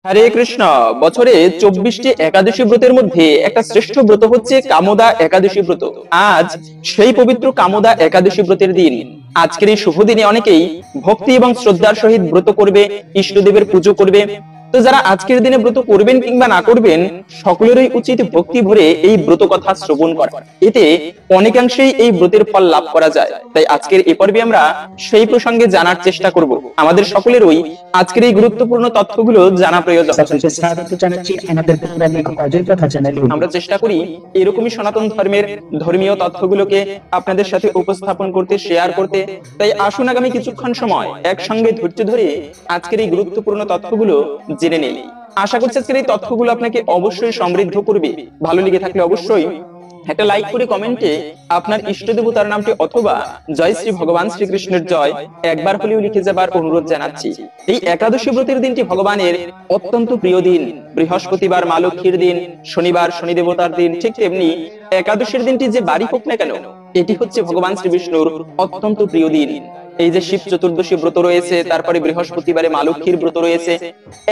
হরে কৃষ্ণ। বছরে 24টি একাদশী ব্রতের মধ্যে একটা শ্রেষ্ঠ ব্রত হচ্ছে কামদা একাদশী ব্রত। আজ সেই পবিত্র কামদা একাদশী ব্রতের দিন। আজকের এই শুভ দিনে অনেকেই ভক্তি এবং শ্রদ্ধার সহিত ব্রত করবে, ইষ্টদেবের পুজো করবে। তো যারা আজকের দিনে ব্রত করবেন কিংবা না করবেন, সকলেরই উচিত ভক্তি ভরে এই ব্রত কথা শ্রবণ করা। এতে অনেকাংশেই এই ব্রতের ফল লাভ করা যায়। তাই আজকের এই পর্বে আমরা সেই প্রসঙ্গে জানার চেষ্টা করব। আমাদের সকলেরই আজকের এই গুরুত্বপূর্ণ তথ্যগুলো জানা প্রয়োজন। আমরা চেষ্টা করি এরকমই সনাতন ধর্মের ধর্মীয় তথ্যগুলোকে আপনাদের সাথে উপস্থাপন করতে, শেয়ার করতে। তাই আসুন আগামী কিছুক্ষণ সময় একসঙ্গে ধৈর্য ধরে আজকের এই গুরুত্বপূর্ণ তথ্যগুলো জেনে নেই। আশা করছি আজকের এই তথ্যগুলো আপনাকে অবশ্যই সমৃদ্ধ করবে। ভালো লেগে থাকলে অবশ্যই একটা লাইক করে কমেন্টে আপনার ইষ্ট দেবতার নামটি অথবা জয় শ্রী ভগবান শ্রীকৃষ্ণের জয় একবার হলেও লিখে যাবার অনুরোধ জানাচ্ছি। এই একাদশী ব্রতের দিনটি ভগবানের অত্যন্ত প্রিয় দিন। বৃহস্পতিবার মা লক্ষ্মীর দিন, শনিবার শনি দেবতার দিন, ঠিক তেমনি একাদশীর দিনটি যে বাড়ি হোক না কেন, এটি হচ্ছে ভগবান শ্রী বিষ্ণুর অত্যন্ত প্রিয় দিন। এই যে শিব চতুর্দশী ব্রত রয়েছে, তারপরে বৃহস্পতিবারে মা লক্ষ্মীর ব্রত রয়েছে,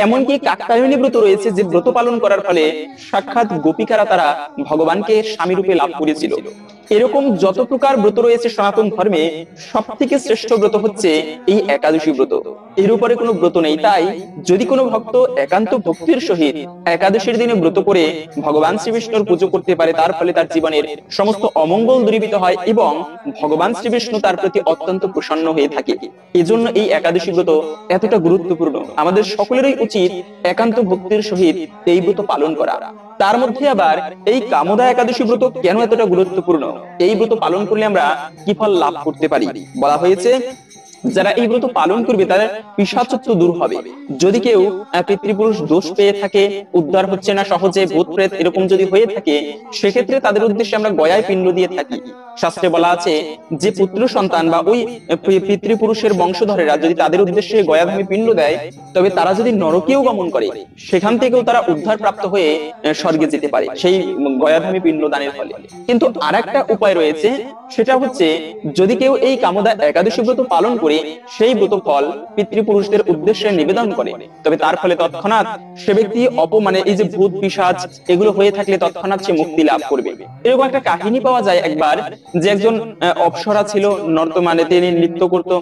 এমনকি কাত্যায়নী ব্রত রয়েছে, যে ব্রত পালন করার ফলে সাক্ষাৎ গোপিকারা তারা ভগবানকে স্বামী রূপে লাভ করেছিল। এরকম যত প্রকার ব্রত রয়েছে সনাতন ধর্মে, সব থেকে শ্রেষ্ঠ ব্রত হচ্ছে এই একাদশী ব্রত। এর উপরে কোনো ব্রত নেই। তাই যদি কোনো ভক্ত একান্ত ভক্তির সহিত একাদশীর দিনে ব্রত করে ভগবান শ্রী বিষ্ণুর পুজো করতে পারে, তার ফলে তার জীবনের সমস্ত অমঙ্গল দূরীভূত হয় এবং ভগবান শ্রী বিষ্ণু তার প্রতি অত্যন্ত প্রসন্ন হয়ে থাকে। এজন্য এই একাদশী ব্রত এতটা গুরুত্বপূর্ণ। আমাদের সকলেরই উচিত একান্ত ভক্তির সহিত এই ব্রত পালন করা। তার মধ্যে আবার এই কামদা একাদশী ব্রত কেন এতটা গুরুত্বপূর্ণ, এই ব্রত পালন করলে আমরা কি ফল লাভ করতে পারি, বলা হয়েছে যারা এই ব্রত পালন করবে তাদের পিশাচত্ব দূর হবে। যদি কেউ পিতৃপুরুষ দোষ পেয়ে থাকে, উদ্ধার হচ্ছে না সহজে, ভূত প্রেত এরকম যদি হয়ে থাকে, সেক্ষেত্রে তাদের উদ্দেশ্যে আমরা গয়ায় পিণ্ড দিয়ে থাকি। শাস্ত্রে বলা আছে যে পুত্র সন্তান বা ওই পিতৃপুরুষের বংশধরেরা যদি তাদের উদ্দেশ্যে গয়াধামী পিণ্ড দেয়, তবে তারা যদি নরকেও গমন করে, সেখান থেকেও তারা উদ্ধার প্রাপ্ত হয়ে স্বর্গে যেতে পারে সেই গয়াধামী পিণ্ড দানের ফলে। কিন্তু আরেকটা উপায় রয়েছে, সেটা হচ্ছে যদি কেউ এই কামদা একাদশী ব্রত পালন করে সেই ব্রত ফল পিতৃপুরুষদের উদ্দেশ্যে নিবেদন করে, তবে তার ফলে তৎক্ষণাৎ সে ব্যক্তি অপমানে এই যে ভূত পিশাচ এগুলো হয়ে থাকলে তৎক্ষণাৎ সে মুক্তি লাভ করবে। এরকম একটা কাহিনী পাওয়া যায় একবার, যে একজন অপ্সরা ছিল, নর্তমানে তিনি নৃত্য করত।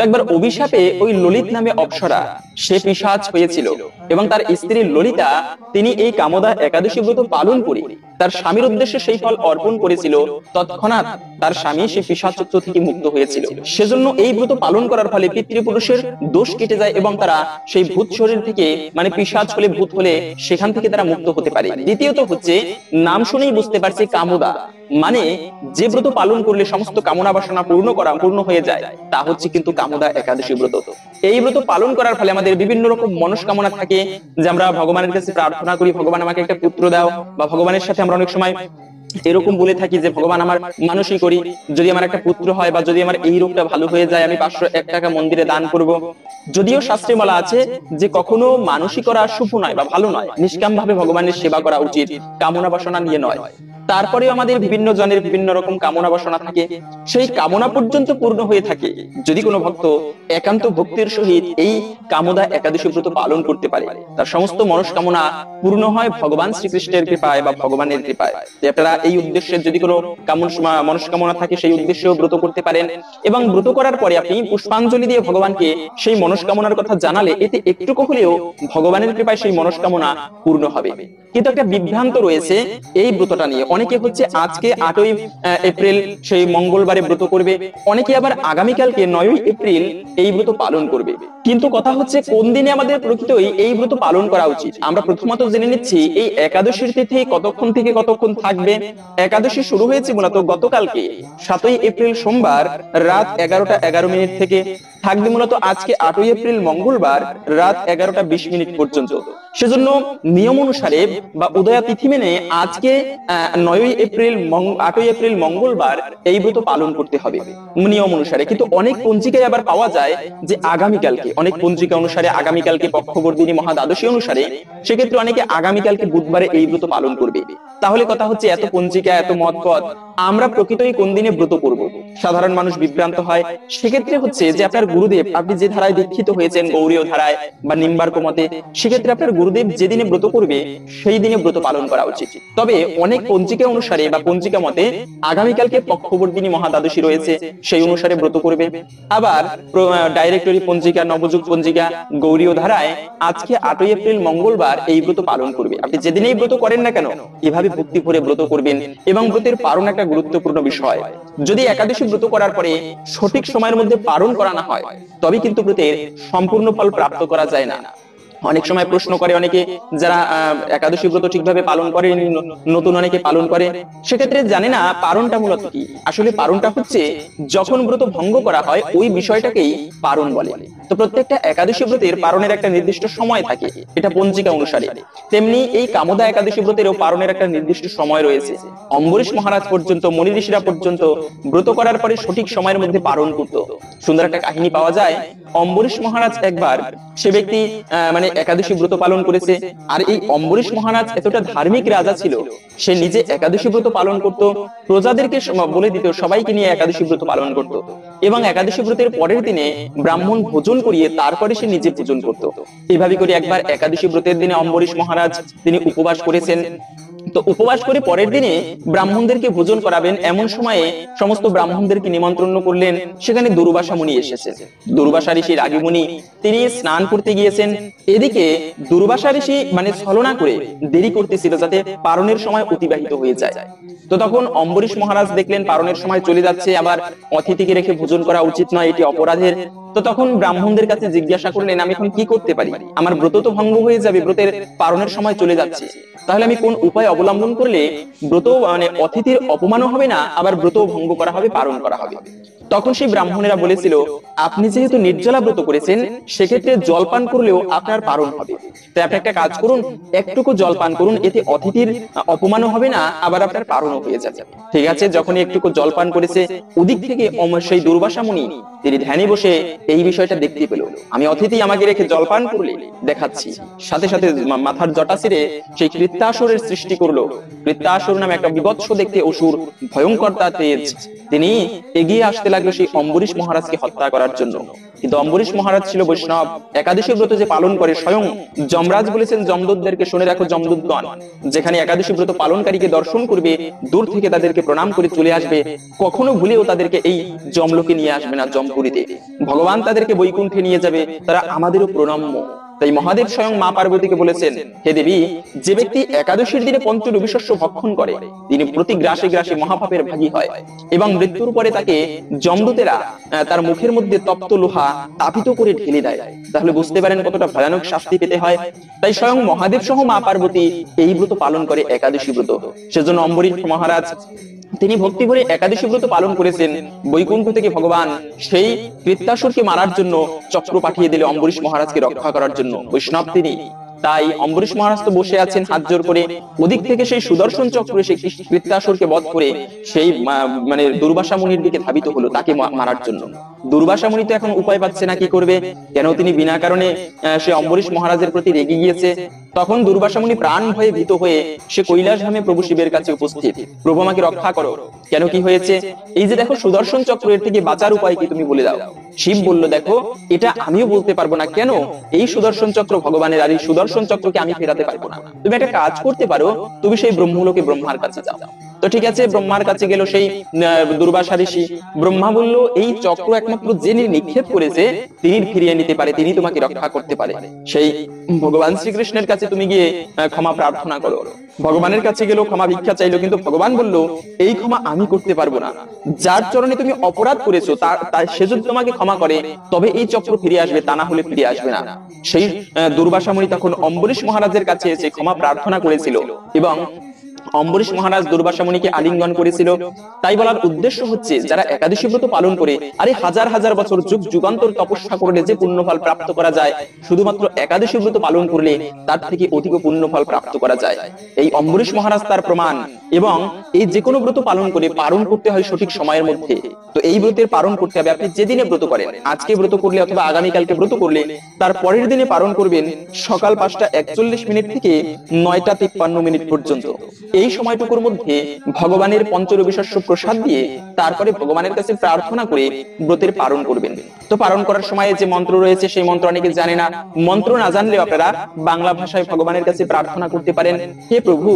একবার অভিশাপে ওই ললিত নামে অপ্সরা সে পিশাচ হয়েছিল এবং তার স্ত্রী ললিতা তিনি এই কামদা একাদশী ব্রত পালন করে তার স্বামীর উদ্দেশ্যে সেই ফল অর্পণ করেছিল। তৎক্ষণাৎ তার স্বামী সে পিশাচত্ব থেকে মুক্ত হয়েছিল। সেজন্য এই ব্রত পালন করার ফলে পিতৃপুরুষের দোষ কেটে যায় এবং তারা সেই ভূত শরীর থেকে, মানে পিশাচ হলে ভূত হলে সেখান থেকে তারা মুক্ত হতে পারে। দ্বিতীয়ত হচ্ছে, নাম শুনেই বুঝতে পারছি কামদা মানে যে ব্রত পালন করলে সমস্ত কামনা বাসনা পূর্ণ হয়ে যায়, তা হচ্ছে কিন্তু কামদা একাদশী ব্রত। এই ব্রত পালন করার ফলে আমাদের বিভিন্ন রকম মনস্কামনা থাকে, যে আমরা ভগবানের কাছে প্রার্থনা করি ভগবান আমাকে একটা পুত্র দাও, বা ভগবানের সাথে আমরা অনেক সময় এরকম বলে থাকি যে ভগবান আমার মানসিক করি, যদি আমার একটা পুত্র হয় বা যদি আমার এই রোগটা ভালো হয়ে যায়, আমি 501 টাকা মন্দিরে দান করব। যদিও শাস্ত্রে বলা আছে যে কখনো মানসিক করা শুভ নয় বা ভালো নয়, নিষ্কাম ভাবে ভগবানের সেবা করা উচিত, কামনা বাসনা নিয়ে নয়। তারপরেও আমাদের বিভিন্ন জনের বিভিন্ন রকম কামনা বাসনা থাকে, সেই কামনা পর্যন্ত পূর্ণ হয়ে থাকে যদি কোনো ভক্ত একান্ত ভক্তির সহিত এই কামদা একাদশী ব্রত পালন করতে পারে, তার সমস্ত মনস্কামনা পূর্ণ হয় ভগবান শ্রীকৃষ্ণের কৃপায় বা ভগবানের কৃপায়। আপনারা এই উদ্দেশ্যে যদি কোনো মনস্কামনা থাকে, সেই উদ্দেশ্যেও ব্রত করতে পারেন। এবং ব্রত করার পরে আপনি পুষ্পাঞ্জলি দিয়ে ভগবানকে সেই মনস্কামনার কথা জানালে এতে একটুকু হলেও ভগবানের কৃপায় সেই মনস্কামনা পূর্ণ হবে। কিন্তু একটা বিভ্রান্ত রয়েছে এই ব্রতটা নিয়ে। অনেকে হচ্ছে আজকে 8ই এপ্রিল সেই মঙ্গলবারে ব্রত করবে, অনেকে আবার আগামীকালকে 9ই এপ্রিল এই ব্রত পালন করবে। কিন্তু কথা হচ্ছে কোন দিনে আমাদের প্রকৃতই এই ব্রত পালন করা উচিত। আমরা প্রথমত জেনে নিচ্ছি এই একাদশীর তিথি কতক্ষণ থেকে কতক্ষণ থাকবে। একাদশী শুরু হয়েছে মূলত গতকালকে 7ই এপ্রিল সোমবার রাত 11টা 11 মিনিট থেকে, থাকবে মূলত আজকে 8ই এপ্রিল মঙ্গলবার রাত 11টা 20 মিনিট পর্যন্ত। সেজন্য নিয়ম অনুসারে বা উদয়া তিথি মেনে আজকে 8ই এপ্রিল মঙ্গলবার এই ব্রত পালন করতে হবে নিয়ম অনুসারে। কিন্তু অনেক পঞ্জিকায় আবার পাওয়া যায় যে আগামীকালকে, অনেক পঞ্জিকা অনুসারে আগামীকালকে পক্ষবর্ধিনী মহাদ্বাদশী অনুসারে, সেক্ষেত্রে অনেকে আগামীকালকে বুধবারে এই ব্রত পালন করবে। তাহলে কথা হচ্ছে এত পঞ্জিকা, এত মতপথ, আমরা প্রকৃতই কোন দিনে ব্রত করব? সাধারণ মানুষ বিভ্রান্ত হয়। সেক্ষেত্রে হচ্ছে যে আপনার গুরুদেব, আপনি যে ধারায় দীক্ষিত হয়েছেন, গৌড়ীয় ধারায় বা নিম্বার্ক মতে, সেক্ষেত্রে আপনার গুরুদেব যেদিনে ব্রত করবে সেই দিনে ব্রত পালন করা উচিত। তবে অনেক পঞ্জিকা অনুসারে বা পঞ্জিকা মতে আগামীকালকে পক্ষবর্ধিনী মহাদ্বাদশী রয়েছে, সেই অনুসারে ব্রত করবে। আবার ডাইরেক্টরি পঞ্জিকা, নবযুগ পঞ্জিকা, গৌড়ীয় ধারায় আজকে 8ই এপ্রিল মঙ্গলবার এই ব্রত পালন করবে। আপনি যেদিনেই ব্রত করেন না কেন, এভাবে ভক্তি ভরে ব্রত করবেন। এবং ব্রতের পারণ একটা গুরুত্বপূর্ণ বিষয়। যদি একাদশী ব্রত করার পরে সঠিক সময়ের মধ্যে পালন করা না হয়, তবে কিন্তু ব্রতের সম্পূর্ণ ফল প্রাপ্ত করা যায় না। অনেক সময় প্রশ্ন করে অনেকে, যারা একাদশী ব্রত ঠিকভাবে পালন করে, নতুন অনেকে পালন করে, সেক্ষেত্রে জানে না পারণটা মূলত কি। আসলে পারণটা হচ্ছে যখন ব্রত ভঙ্গ করা হয় ওই বিষয়টাকেই পারণ বলে। তো প্রত্যেকটা একাদশী ব্রতের পারণের একটা নির্দিষ্ট সময় থাকে, এটা পঞ্জিকা অনুসারে। তেমনি এই কামদা একাদশী ব্রতেরও পারণের একটা নির্দিষ্ট সময় রয়েছে। অম্বরীশ মহারাজ পর্যন্ত, মুনি ঋষিরা পর্যন্ত ব্রত করার পরে সঠিক সময়ের মধ্যে পারণ করত। সুন্দর একটা কাহিনী পাওয়া যায়। অম্বরীশ মহারাজ একবার, সে ব্যক্তি একাদশী ব্রত পালন করেছে। আর এই অম্বরীশ মহারাজ এতটা ধার্মিক রাজা ছিল, সে নিজে একাদশী ব্রত পালন করত, প্রজাদেরকে বলে দিত, সবাইকে নিয়ে একাদশী ব্রত পালন করত। এবং একাদশী ব্রতের পরের দিনে ব্রাহ্মণ ভোজন করিয়ে তারপরে সে নিজে ভোজন করত। এভাবে করে একবার একাদশী ব্রতের দিনে অম্বরীশ মহারাজ তিনি উপবাস করেছেন। তো উপবাস করে পরের দিনে ব্রাহ্মণদেরকে ভোজন করাবেন, এমন সময়ে সমস্ত ব্রাহ্মণদেরকে নিমন্ত্রণ করলেন। সেখানে দুর্বাসা মুনি এসেছেন। দুর্বাসা ঋষি রাগী মুনি, তিনি স্নান করতে গিয়েছেন। এদিকে দুর্বাসা ঋষি ছলনা করে দেরি করতেছিল যাতে পারণের সময় অতিবাহিত হয়ে যায়। তো তখন অম্বরীশ মহারাজ দেখলেন পারণের সময় চলে যাচ্ছে, আবার অতিথিকে রেখে ভোজন করা উচিত নয়, এটি অপরাধের। তো তখন ব্রাহ্মণদের কাছে জিজ্ঞাসা করলেন, আমি এখন কি করতে পারি? আমার ব্রত তো ভঙ্গ হয়ে যাবে, ব্রতের পারণের সময় চলে যাচ্ছে, তাহলে আমি কোন উপায় অবলম্বন করলে ব্রত অতিথির অপমানও হবে না, আবার ব্রত ভঙ্গ করা হবে, পালন করা হবে? তখন সেই ব্রাহ্মণেরা বলেছিল, আপনি যেহেতু নির্জলা ব্রত করেছেন, সেক্ষেত্রে জলপান করলেও আপনার পালন হবে। তাই আপনি একটা কাজ করুন, একটুকু জলপান করুন, এতে অতিথির অপমানও হবে না, আবার আপনার পালনও হয়ে যাবে। ঠিক আছে, যখনই একটুকু জলপান করেছে, ওদিক থেকে সেই দুর্বাসা মুনি তিনি ধ্যানে বসে এই বিষয়টা দেখতে পেল, আমি অতিথি আমাকে রেখে জলপান করলে দেখাচ্ছি। সাথে সাথে মাথার জটা ছিঁড়ে সেই কৃত্তাসুরের সৃষ্টি করলো। কৃত্তাসুর নামে একটা বিভৎস দেখতে অসুর, ভয়ঙ্কর তার তেজ, তিনি এগিয়ে আসতে লাগলো সেই অম্বরীশ মহারাজকে হত্যা করার জন্য। কিন্তু অম্বরীশ মহারাজ ছিল বৈষ্ণব, একাদশী ব্রত যে পালন করে, স্বয়ং যমরাজ বলেছেন যমদূতদেরকে, শুনে রাখো যমদূতগণ, যেখানে একাদশী ব্রত পালনকারীকে দর্শন করবে, দূর থেকে তাদেরকে প্রণাম করে চলে আসবে, কখনো ভুলেও তাদেরকে এই যমলোকে নিয়ে আসবে না, যমপুরীতে। ভগবান তাদেরকে বৈকুণ্ঠে নিয়ে যাবে, তারা আমাদেরও প্রণাম্য। তাই মহাদেব স্বয়ং মা পার্বতীকে বলেছেন, হে দেবী, যে ব্যক্তি একাদশীর দিনে পঞ্চরবি শস্য ভক্ষণ করে, তিনি প্রতি গ্রাসে গ্রাসে মহাপাপের ভাগী হয়, এবং মৃত্যুর পরে তাকে যমদূতেরা তার মুখের মধ্যে তপ্ত লোহা তাপিত করে ঢেলে দেয়। তাহলে বুঝতে পারেন কতটা ভয়ানক শাস্তি পেতে হয়। তাই স্বয়ং মহাদেব সহ মা পার্বতী এই ব্রত পালন করে, একাদশী ব্রত। সেজন্য অম্বরীশ মহারাজ তিনি ভক্তি ভরে একাদশী ব্রত পালন করেছেন। বৈকুণ্ঠ থেকে ভগবান সেই কৃত্তাসুরকে মারার জন্য চক্র পাঠিয়ে দিলে অম্বরীশ মহারাজকে রক্ষা করার জন্য, বৈষ্ণব তিনি। তাই অম্বরীশ মহারাজ তো বসে আছেন হাত জোর করে, ওদিক থেকে সেই সুদর্শন চক্র এসে কৃত্তাসুরকে বধ করে সেই দুর্বাসা মুনির দিকে ধাবিত হলো তাকে মারার জন্য। দুর্বাসা মুনি তো এখন উপায় পাচ্ছে না, কি করবে? কেন তিনি বিনা কারণে সে অম্বরীশ মহারাজের প্রতি রেগে গিয়েছে। তখন দুর্বাসা মুনি প্রাণ ভয়ে ভীত হয়ে সে কৈলাসধামে প্রভু শিবের কাছে উপস্থিত, প্রভু আমাকে রক্ষা করো, কেন কি হয়েছে? এই যে দেখো সুদর্শন চক্র, এর থেকে বাঁচার উপায় কি তুমি বলে দাও। শিব বলল, দেখো এটা আমিও বলতে পারবো না, কেন? এই সুদর্শন চক্র ভগবানের, আর এই সুদর্শন চক্রকে আমি ফেরাতে পারবো না। তুমি একটা কাজ করতে পারো, তুমি সেই ব্রহ্মলোকে ব্রহ্মার কাছে যাও। তো ঠিক আছে, ব্রহ্মার কাছে গেল সেই দুর্বাসা ঋষি। ব্রহ্মা বলল, এই চক্র একমাত্র যিনি নিক্ষেপ করেছে তিনি ফিরিয়ে নিতে পারে, তিনি তোমাকে রক্ষা করতে পারে। সেই ভগবান শ্রীকৃষ্ণের কাছে তুমি গিয়ে ক্ষমা প্রার্থনা করো। ভগবানের কাছে গেল, ক্ষমা ভিক্ষা চাইলো, কিন্তু ভগবান বলল, এই ক্ষমা আমি করতে পারবো না। যার চরণে তুমি অপরাধ করেছো তার সে যদি তোমাকে ক্ষমা করে তবে এই চক্র ফিরে আসবে, তা না হলে ফিরে আসবে না। সেই দুর্বাসা মুনি তখন অম্বরীশ মহারাজের কাছে এসে ক্ষমা প্রার্থনা করেছিল, এবং অম্বরীশ মহারাজ দুর্বাসা মুনিকে আলিঙ্গন করেছিল। তাই বলার উদ্দেশ্য হচ্ছে, যারা একাদশী ব্রত পালন করে, আরে হাজার হাজার বছর যুগ যুগান্তর তপস্যা করলে যে পুণ্যফল প্রাপ্ত করা যায়, শুধুমাত্র একাদশী ব্রত পালন করলে তার থেকে অধিক পুণ্যফল প্রাপ্ত করা যায়। এই অম্বরীশ মহারাজ তার প্রমাণ। এবং এই যে কোনো ব্রত পালন করে পালন করতে হয় সঠিক সময়ের মধ্যে। তো এই ব্রতের পালন করতে হবে, আপনি যেদিনে ব্রত করেন, আজকে ব্রত করলে অথবা আগামীকালকে ব্রত করলে, তার পরের দিনে পালন করবেন সকাল 5:41 থেকে 9:53 পর্যন্ত। এই সময়টুকুর মধ্যে ভগবানের পঞ্চরবি শস্য প্রসাদ দিয়ে তারপরে ভগবানের কাছে প্রার্থনা করে ব্রতের পালন করবেন। তো পালন করার সময় যে মন্ত্র রয়েছে, সেই মন্ত্র অনেকে জানে না। মন্ত্র না জানলেও আপনারা বাংলা ভাষায় ভগবানের কাছে প্রার্থনা করতে পারেন, হে প্রভু,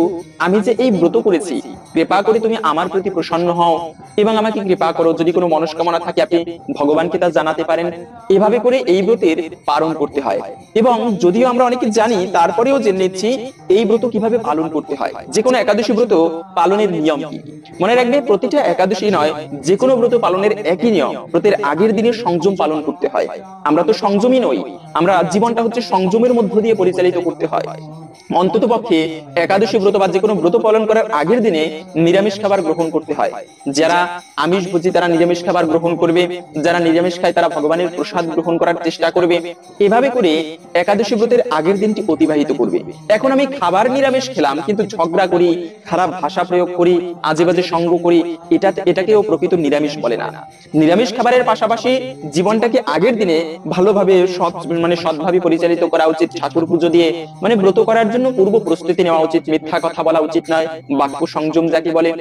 আমি যে এই ব্রত করেছি, কৃপা করে তুমি আমার প্রতি প্রসন্ন হও এবং আমাকে কৃপা করো। যদি কোনো মনস্কামনা থাকে আপনি ভগবানকে তা জানাতে পারেন। এভাবে করে এই ব্রতের পালন করতে হয়। এবং যদিও আমরা অনেকে জানি, তারপরেও জেনে নিচ্ছি এই ব্রত কিভাবে পালন করতে হয়। যে কোনো একাদশী ব্রত পালনের নিয়ম কি মনে রাখবে। প্রতিটা একাদশী নয়, যে কোনো ব্রত পালনের একই নিয়ম। ব্রতের আগের দিনে সংযম পালন করতে হয়। আমরা তো সংযমী নই, আমরা জীবনটা হচ্ছে সংযমের মধ্য দিয়ে পরিচালিত করতে হয়। অন্তত পক্ষে একাদশী ব্রত বা যে কোনো ব্রত পালন করার আগের দিনে নিরামিষ খাবার গ্রহণ করতে হয়। যারা আমিষ ভোজী তারা নিরামিষ খাবার গ্রহণ করবে, যারা নিরামিষ খায় তারা ভগবানের প্রসাদ গ্রহণ করার চেষ্টা করবে। এভাবে করে একাদশী ব্রতের আগের দিনটি অতিবাহিত করবে। এখন আমি খাবার নিরামিষ খেলাম, কিন্তু ঝগড়া করি, খারাপ ভাষা প্রয়োগ করি, আজে বাজে সঙ্গ করি, এটাকেও প্রকৃত নিরামিষ বলে না। নিরামিষ খাবারের পাশাপাশি জীবনটাকে আগের দিনে ভালোভাবে সৎভাবে পরিচালিত করা উচিত। ঠাকুর পুজো দিয়ে ব্রত করার জন্য পূর্ব প্রস্তুতি নেওয়া উচিত। মিথ্যা কথা বলা উচিত নয়, বাক্য সংযম যাকে বলে।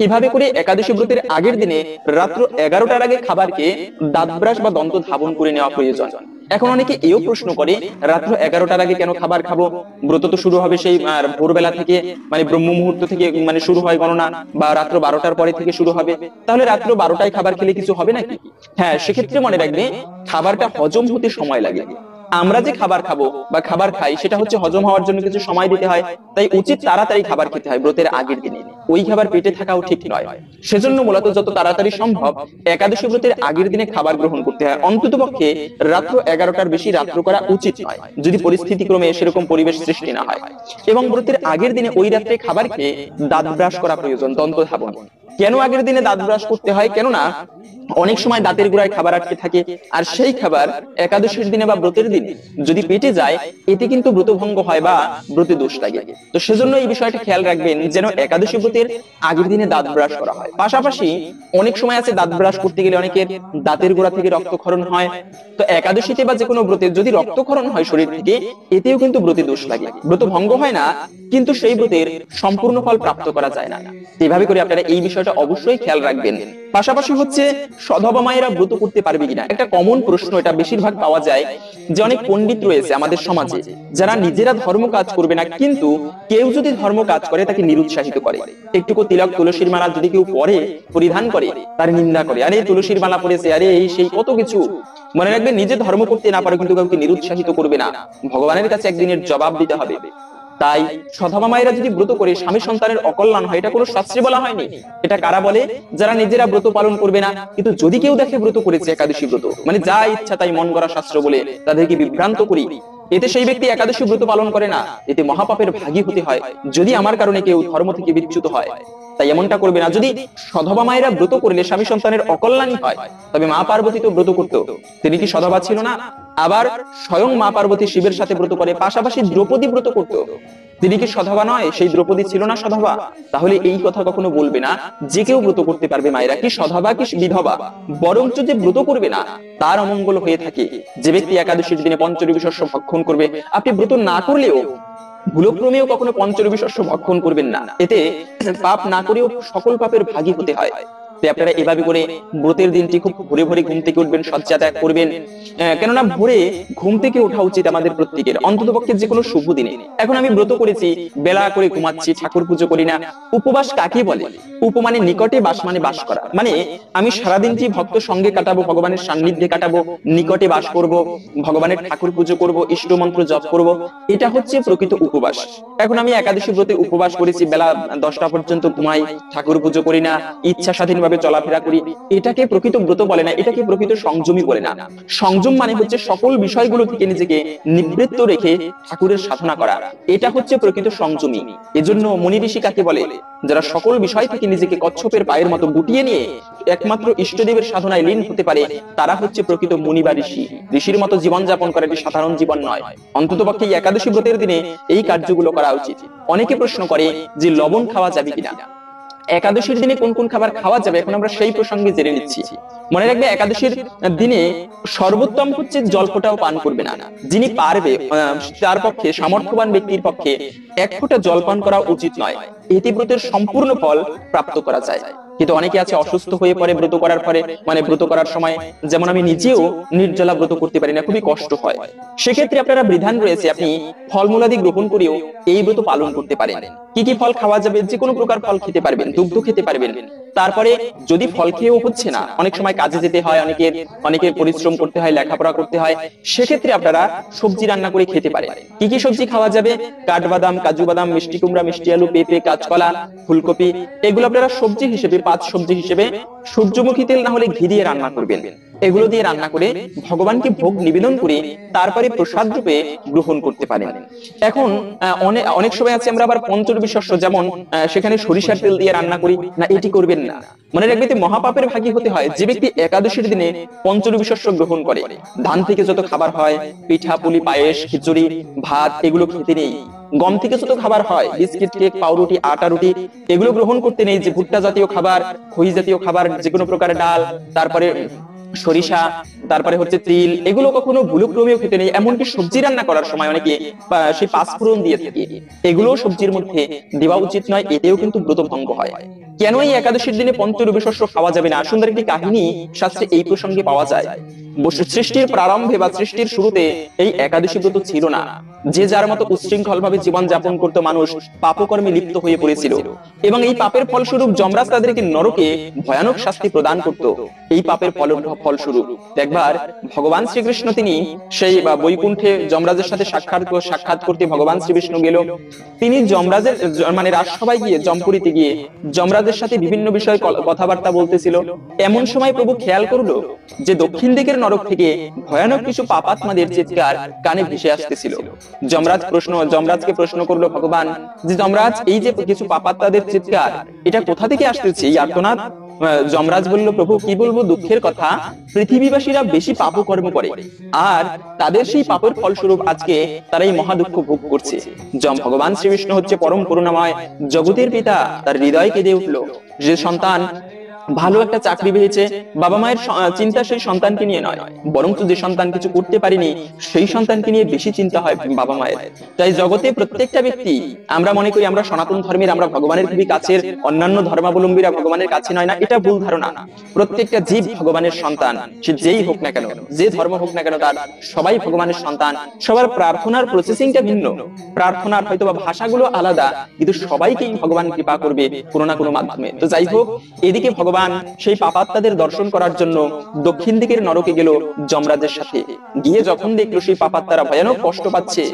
এভাবে করে একাদশী ব্রতের আগের দিনে রাত্র 11টার আগে খাবারকে দাঁত ব্রাশ বা দন্ত ধাবন করে নেওয়া প্রয়োজন। এখন অনেকে এও প্রশ্ন করে, রাত্র 11টার আগে কেন খাবার খাবো? ব্রত তো শুরু হবে সেই ভোরবেলা থেকে, ব্রহ্ম মুহূর্ত থেকে শুরু হয় গণনা, বা রাত্র 12টার পরে থেকে শুরু হবে। তাহলে রাত্র 12টায় খাবার খেলে কিছু হবে নাকি? হ্যাঁ, সেক্ষেত্রে মনে রাখবে খাবারটা হজম হতে সময় লাগে। আমরা যে খাবার খাবো বা খাবার খাই, সেটা হচ্ছে হজম হওয়ার জন্য কিছু সময় দিতে হয়। তাই উচিত তাড়াতাড়ি খাবার খেতে হয় ব্রতের আগের দিনে। ওই খাবার পেটে থাকাও ঠিক নয়। সেজন্য মূলত যত তাড়াতাড়ি সম্ভব একাদশী ব্রতের আগের দিনে খাবার গ্রহণ করতে হয়। অন্তত পক্ষে রাত্র 11টার বেশি রাত্র করা উচিত নয়, যদি পরিস্থিতি ক্রমে সেরকম পরিবেশ সৃষ্টি না হয়। এবং ব্রতের আগের দিনে ওই রাত্রে খাবার খেয়ে দাঁত ব্রাশ করা প্রয়োজন, দন্ত ধাবন। কেন আগের দিনে দাঁত ব্রাশ করতে হয়? কেননা অনেক সময় দাঁতের গোড়ায় খাবার আটকে থাকে, আর সেই খাবার একাদশীর দিনে বা ব্রতের দিন যদি পেটে যায়, এতে কিন্তু ব্রত ভঙ্গ হয় বা ব্রতে দোষ লাগে। তো সেজন্য এই বিষয়টা খেয়াল রাখবেন যেন একাদশী ব্রতের আগের দিনে দাঁত ব্রাশ করা হয়। পাশাপাশি অনেক সময় আছে দাঁত ব্রাশ করতে গেলে অনেকের দাঁতের গোড়া থেকে রক্তক্ষরণ হয়। তো একাদশীতে বা যে কোনো ব্রতে যদি রক্তক্ষরণ হয় শরীর থেকে, এতেও কিন্তু ব্রতে দোষ লাগে। ব্রত ভঙ্গ হয় না, কিন্তু সেই ব্রতের সম্পূর্ণ ফল প্রাপ্ত করা যায় না। এভাবে করে আপনারা এই বিষয়টা অবশ্যই খেয়াল রাখবেন। পাশাপাশি হচ্ছে সধবা মায়েরা ব্রত করতে পারবে কিনা, একটা কমন প্রশ্ন। এটা বেশিরভাগ পাওয়া যায় যে অনেক পণ্ডিত রয়েছে আমাদের সমাজে যারা নিজেরা ধর্ম কাজ করবে না, কিন্তু কেউ যদি ধর্ম কাজ করে তাকে নিরুৎসাহিত করে। একটুকু তিলক তুলসীর মালা যদি কেউ পরে পরিধান করে, তার নিন্দা করে, আরে তুলসীর মালা পরেছে, আরে এই সেই কত কিছু। মনে রাখবে, নিজে ধর্ম করতে না পারে কিন্তু কাউকে নিরুৎসাহিত করবে না। ভগবানের কাছে একদিনের জবাব দিতে হবে। তাই সধবা মায়েরা যদি ব্রত করে স্বামী সন্তানের অকল্যাণ হয়, এটা কোনো শাস্ত্রে বলা হয়নি। এটা কারা বলে? যারা নিজেরা ব্রত পালন করবে না, কিন্তু যদি কেউ দেখে ব্রত করেছে একাদশী ব্রত, যা ইচ্ছা তাই মন গড়া শাস্ত্র বলে তাদেরকে বিভ্রান্ত করি, এতে সেই ব্যক্তি একাদশী ব্রত পালন করে না, এতে মহাপাপের ভাগী হতে হয় যদি আমার কারণে কেউ ধর্ম থেকে বিচ্যুত হয়। তাই এমনটা করবে না। যদি সধবা মায়েরা ব্রত করলে স্বামী সন্তানের অকল্যাণই হয়, তবে মা পার্বতী তো ব্রত করতো, তিনি কি সধবা ছিল না? আবার স্বয়ং মা পার্বতী শিবের সাথে ব্রত করে, পাশাপাশি দ্রৌপদী ব্রত করতো, তিনি কি সধবা নয়? সেই দ্রৌপদী ছিল না সধবা? তাহলে এই কথা কখনো বলবে না যে কেউ ব্রত করতে পারবে মায়েরা, কি সধবা কি বিধবা। বরঞ্চ যে ব্রত করবে না তার অমঙ্গল হয়ে থাকে। যে ব্যক্তি একাদশীর দিনে পঞ্চরবি শস্য ভক্ষণ করবে, আপনি ব্রত না করলেও ভুলক্রমেও কখনো পঞ্চরবি শস্য ভক্ষণ করবেন না, এতে পাপ না করেও সকল পাপের ভাগী হতে হয়। আপনারা এভাবে করে ব্রতের দিনটি খুব ভোরে ভোরে ঘুম থেকে উঠবেন, শয্যা ত্যাগ করবেন। কেননা ভোরে ঘুম থেকে ওঠা উচিত আমাদের প্রত্যেকের, অন্তত পক্ষে যে কোনো শুভ দিনে। এখন আমি ব্রত করেছি, বেলা করে ঘুমাচ্ছি, ঠাকুর পুজো করি না। উপবাস কাকে বলে? উপ মানে নিকটে, বাস মানে বাস করা। আমি সারাদিনটি ভক্ত সঙ্গে কাটাবো, ভগবানের সান্নিধ্যে কাটাবো, নিকটে বাস করব, ভগবানের ঠাকুর পুজো করব, ইষ্ট মন্ত্র জপ করব, এটা হচ্ছে প্রকৃত উপবাস। এখন আমি একাদশী ব্রতে উপবাস করেছি, বেলা 10টা পর্যন্ত ঘুমাই, ঠাকুর পুজো করি না, ইচ্ছা স্বাধীন ভাবে চলাফেরা করি, এটাকে প্রকৃত ব্রত বলে না, এটাকে প্রকৃত সংযমী বলে না। সংযম মানে হচ্ছে সকল বিষয়গুলো থেকে নিজেকে নিবৃত্ত রেখে ঠাকুরের সাধনা করা, এটা হচ্ছে প্রকৃত সংযমী। এজন্য মুনি ঋষি কাকে বলে? যারা সকল বিষয় থেকে নিজেকে কচ্ছপের পায়ের মতো গুটিয়ে নিয়ে একমাত্র ইষ্টদেবের সাধনায় লীন হতে পারে, তারা হচ্ছে প্রকৃত মুনি বা ঋষি। ঋষির মতো জীবন যাপন করা এটি সাধারণ জীবন নয়। অন্ততপক্ষে এই একাদশী ব্রতের দিনে এই কার্যগুলো করা উচিত। অনেকে প্রশ্ন করে যে লবণ খাওয়া যাবে কিনা, একাদশীর দিনে কোন কোন খাবার খাওয়া যাবে, এখন আমরা সেই প্রসঙ্গে জেনে নিচ্ছি। মনে রাখবে, একাদশীর দিনে সর্বোত্তম হচ্ছে জল ফোঁটাও পান করবে না। যিনি পারবে তার পক্ষে, সামর্থ্যবান ব্যক্তির পক্ষে এক ফোঁটা জল পান করা উচিত নয়। এতে ব্রতের সম্পূর্ণ ফল প্রাপ্ত করা যায়। কিন্তু অনেকে আছে অসুস্থ হয়ে পড়ে ব্রত করার পরে, মানে ব্রত করার সময়, যেমন আমি নিজেও নির্জলা ব্রত করতে পারি না, খুবই কষ্ট হয়। সেক্ষেত্রে আপনারা বিধান রয়েছে, আপনি ফলমূলাদি গ্রহণ করেও এই ব্রত পালন করতে পারেন। কি কি ফল খাওয়া যাবে? যে কোনো প্রকার ফল খেতে পারবেন, দুগ্ধ খেতে পারবেন। তারপরে যদি ফল খেয়েও হচ্ছে না, অনেক সময় কাজে যেতে হয়, অনেকের পরিশ্রম করতে হয়, লেখাপড়া করতে হয়, সেক্ষেত্রে আপনারা সবজি রান্না করে খেতে পারেন। কি কি সবজি খাওয়া যাবে? কাঠবাদাম, কাজু বাদাম, মিষ্টি কুমড়া, মিষ্টি আলু, পেঁপে, কাঁচকলা, ফুলকপি, এগুলো আপনারা সবজি হিসেবে, পাঁচ সবজি হিসেবে সূর্যমুখী তেল না হলে ঘি দিয়ে রান্না করবেন। এগুলো দিয়ে রান্না করে ভগবানকে ভোগ নিবেদন করে তারপরে প্রসাদ রূপে গ্রহণ করতে পারেন। এখন অনেক সময় আছে আমরা আবার পঞ্চরবি শস্য, যেমন সেখানে সরিষার তেল দিয়ে রান্না করি না, এটি করবেন না। মনে রাখবে, মহাপাপের ভাগী হতে হয় যে ব্যক্তি একাদশীর দিনে পঞ্চরবি শস্য গ্রহণ করে। ধান থেকে যত খাবার হয়, পিঠা পুলি, পায়েস, খিচুড়ি, ভাত, এগুলো খেতে নেই। গম থেকে যত খাবার হয়, বিস্কিট, কেক, পাউরুটি, আটা রুটি, এগুলো গ্রহণ করতে নেই। যে ভুট্টা জাতীয় খাবার, খই জাতীয় খাবার, যে কোনো প্রকারের ডাল, তারপরে সরিষা, তারপরে হচ্ছে তিল, এগুলো কখনো ভুলক্রমেও খেতে নেই। এমনকি সবজি রান্না করার সময় অনেকে সেই পাঁচফোড়ন দিয়ে থাকে, এগুলো সবজির মধ্যে দেওয়া উচিত নয়, এতেও কিন্তু ব্রত ভঙ্গ হয়। কেন এই একাদশীর দিনে পঞ্চরবি শস্য খাওয়া যাবে না? সুন্দর একটি কাহিনী শাস্ত্রে এই প্রসঙ্গে পাওয়া যায়। সৃষ্টির প্রারম্ভে বা সৃষ্টির শুরুতে এই একাদশী ব্রত ছিল না। যে যার মতো উচ্ছৃঙ্খল ভাবে জীবন যাপন করত মানুষ পাপকর্মে লিপ্ত হয়ে পড়েছিল, এবং এই পাপের ফলস্বরূপ যমরাজ তাদেরকে নরকে ভয়ানক শাস্তি প্রদান করত। এই পাপের ফলস্বরূপ একবার ভগবান শ্রীকৃষ্ণ তিনি সেই বৈকুণ্ঠে যমরাজের সাথে সাক্ষাৎ করতে ভগবান শ্রীবিষ্ণু গেল। তিনি যমরাজের মানে রাজসভায় গিয়ে, জমপুরীতে গিয়ে যমরাজের সাথে বিভিন্ন বিষয়ে কথাবার্তা বলতেছিল। এমন সময় প্রভু খেয়াল করলো যে দক্ষিণ দিকের নরক থেকে ভয়ানক কিছু পাপাত্মাদের চিৎকার কানে ভেসে আসতেছিল। যমরাজকে প্রশ্ন করলো ভগবান যে, যমরাজ, এই যে কিছু পাপাত্মাদের চিৎকার, এটা কোথা থেকে আসতেছে, এই আর্তনাদ? যমরাজ বলল, প্রভু কি বলবো, দুঃখের কথা, পৃথিবীবাসীরা বেশি পাপ কর্ম করে, আর তাদের সেই পাপের ফলস্বরূপ আজকে তারা এই মহা দুঃখ ভোগ করছে। ভগবান শ্রীবিষ্ণু হচ্ছে পরম করুণাময়, জগতের পিতা। তার হৃদয় কেঁদে উঠলো। যে সন্তান ভালো একটা চাকরি পেয়েছে, বাবা মায়ের চিন্তা সেই সন্তানকে নিয়ে নয়, বরং যে সন্তান কিছু করতে পারেনি সেই সন্তানকে নিয়ে বেশি চিন্তা হয় বাবা মায়ের। তাই জগতে প্রত্যেকটা ব্যক্তি, আমরা মনে করি আমরা সনাতন ধর্মের, আমরা ভগবানের খুবই কাছের, অন্যান্য ধর্মাবলম্বীরা ভগবানের কাছে নয়, না, এটা ভুল ধারণা। প্রত্যেকটা জীব ভগবানের সন্তান, সে যেই হোক না কেন, যে ধর্ম হোক না কেন, তার সবাই ভগবানের সন্তান। সবার প্রার্থনার প্রসেসিংটা ভিন্ন, প্রার্থনার হয়তো বা ভাষাগুলো আলাদা, কিন্তু সবাইকেই ভগবান কৃপা করবে কোনো না কোনো মাধ্যমে। তো যাই হোক, এদিকে ভগবান সেই পাপাত্মাদের দর্শন করার জন্য দক্ষিণ দিকের নরকে গেল যমরাজের সাথে। গিয়ে যখন দেখলো সেই পাপাত্মারা ভয়ানক কষ্ট পাচ্ছে,